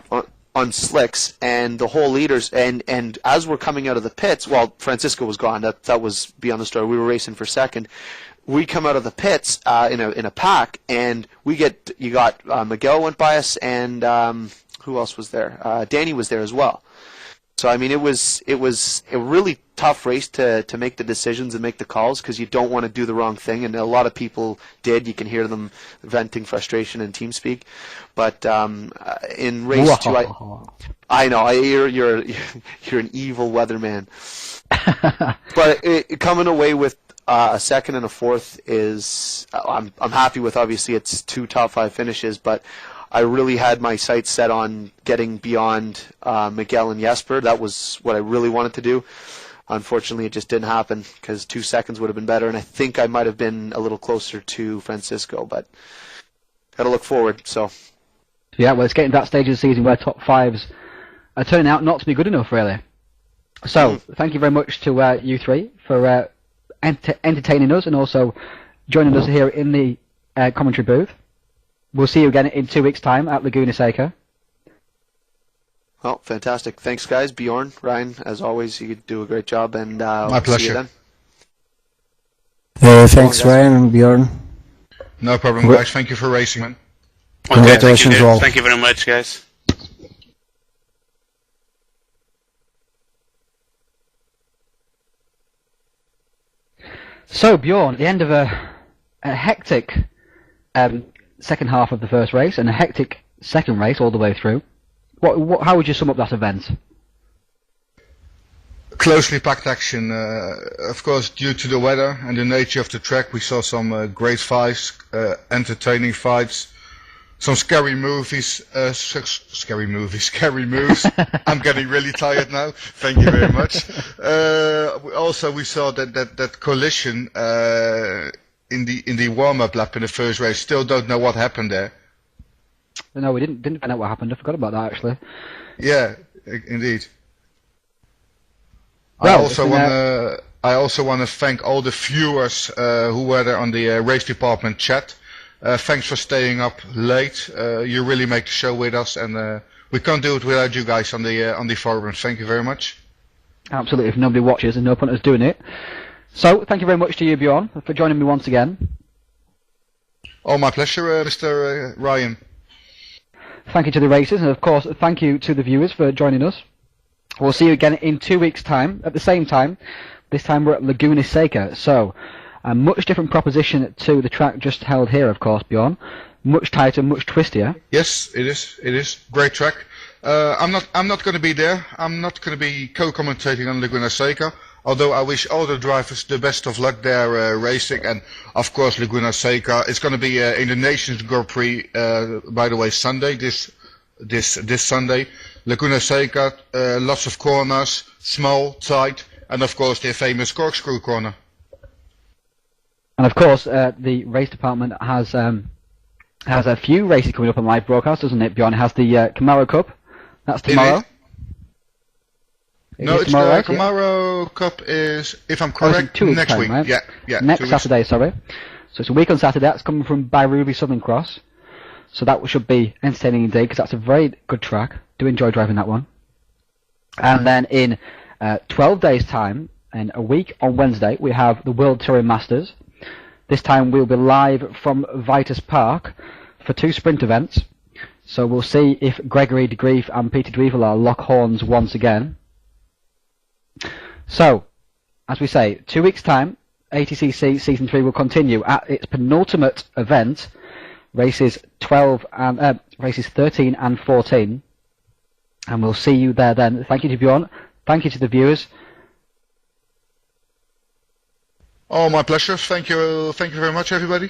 On slicks, and the whole leaders, and as we're coming out of the pits, Francisco was gone. That was beyond the story. We were racing for second. We come out of the pits in a pack, and you got Miguel went by us, and who else was there? Danny was there as well. So I mean, it was a really tough race to make the decisions and make the calls because you don't want to do the wrong thing, and a lot of people did. You can hear them venting frustration in TeamSpeak. But in race two, I know you're an evil weatherman. But coming away with a second and a fourth is I'm happy with. Obviously, it's two top five finishes, but I really had my sights set on getting beyond Miguel and Jesper. That was what I really wanted to do. Unfortunately, it just didn't happen because 2 seconds would have been better, and I think I might have been a little closer to Francisco, but got to look forward. So, yeah, well, it's getting to that stage of the season where top fives are turning out not to be good enough, really. So, thank you very much to you three for entertaining us and also joining us here in the commentary booth. We'll see you again in 2 weeks' time at Laguna Seca. Well, fantastic. Thanks, guys. Bjorn, Ryan, as always, you do a great job, and my pleasure. See you then. Thanks, Ryan and Bjorn. No problem, guys. Thank you for racing, man. Congratulations, all. Thank you very much, guys. So Bjorn, at the end of a hectic second half of the first race and a hectic second race all the way through, how would you sum up that event? Closely packed action. Of course, due to the weather and the nature of the track, we saw some great fights, entertaining fights, some scary moves. Scary moves. I'm getting really tired now. Thank you very much. Also, we saw that collision in the warm-up lap in the first race. Still don't know what happened there. No, we didn't find out what happened. I forgot about that actually. Yeah, indeed. Well, I also want to thank all the viewers who were there on the race department chat. Thanks for staying up late. You really make the show with us, and we can't do it without you guys on the forums. Thank you very much. Absolutely. If nobody watches, there's no point in us doing it. So, thank you very much to you, Bjorn, for joining me once again. Oh, my pleasure, Mr. Ryan. Thank you to the racers, and of course, thank you to the viewers for joining us. We'll see you again in 2 weeks' time, at the same time. This time we're at Laguna Seca, so a much different proposition to the track just held here, of course, Bjorn. Much tighter, much twistier. Yes, it is. It is. Great track. I'm not going to be there. I'm not going to be co-commentating on Laguna Seca, although I wish all the drivers the best of luck there racing. And, of course, Laguna Seca is going to be in the Nations Grand Prix, by the way, Sunday, this Sunday. Laguna Seca, lots of corners, small, tight, and of course the famous corkscrew corner. And of course, the race department has a few races coming up on live broadcast, doesn't it, Bjorn? It has the Camaro Cup. That's tomorrow. No, it's tomorrow, the right? Camaro Cup is, if I'm correct, next next week. Right? Yeah. Next Saturday, sorry. So it's a week on Saturday. That's coming from Ruby Southern Cross. So that should be entertaining indeed, because that's a very good track. Do enjoy driving that one. And then in 12 days' time, in a week on Wednesday, we have the World Touring Masters. This time we'll be live from Vitus Park for 2 sprint events. So we'll see if Gregory de Grief and Peter Drievelaar lock horns once again. So, as we say, 2 weeks' time, ATCC Season 3 will continue at its penultimate event, races 13 and 14. And we'll see you there then. Thank you to Bjorn. Thank you to the viewers. Oh, my pleasure. Thank you very much, everybody.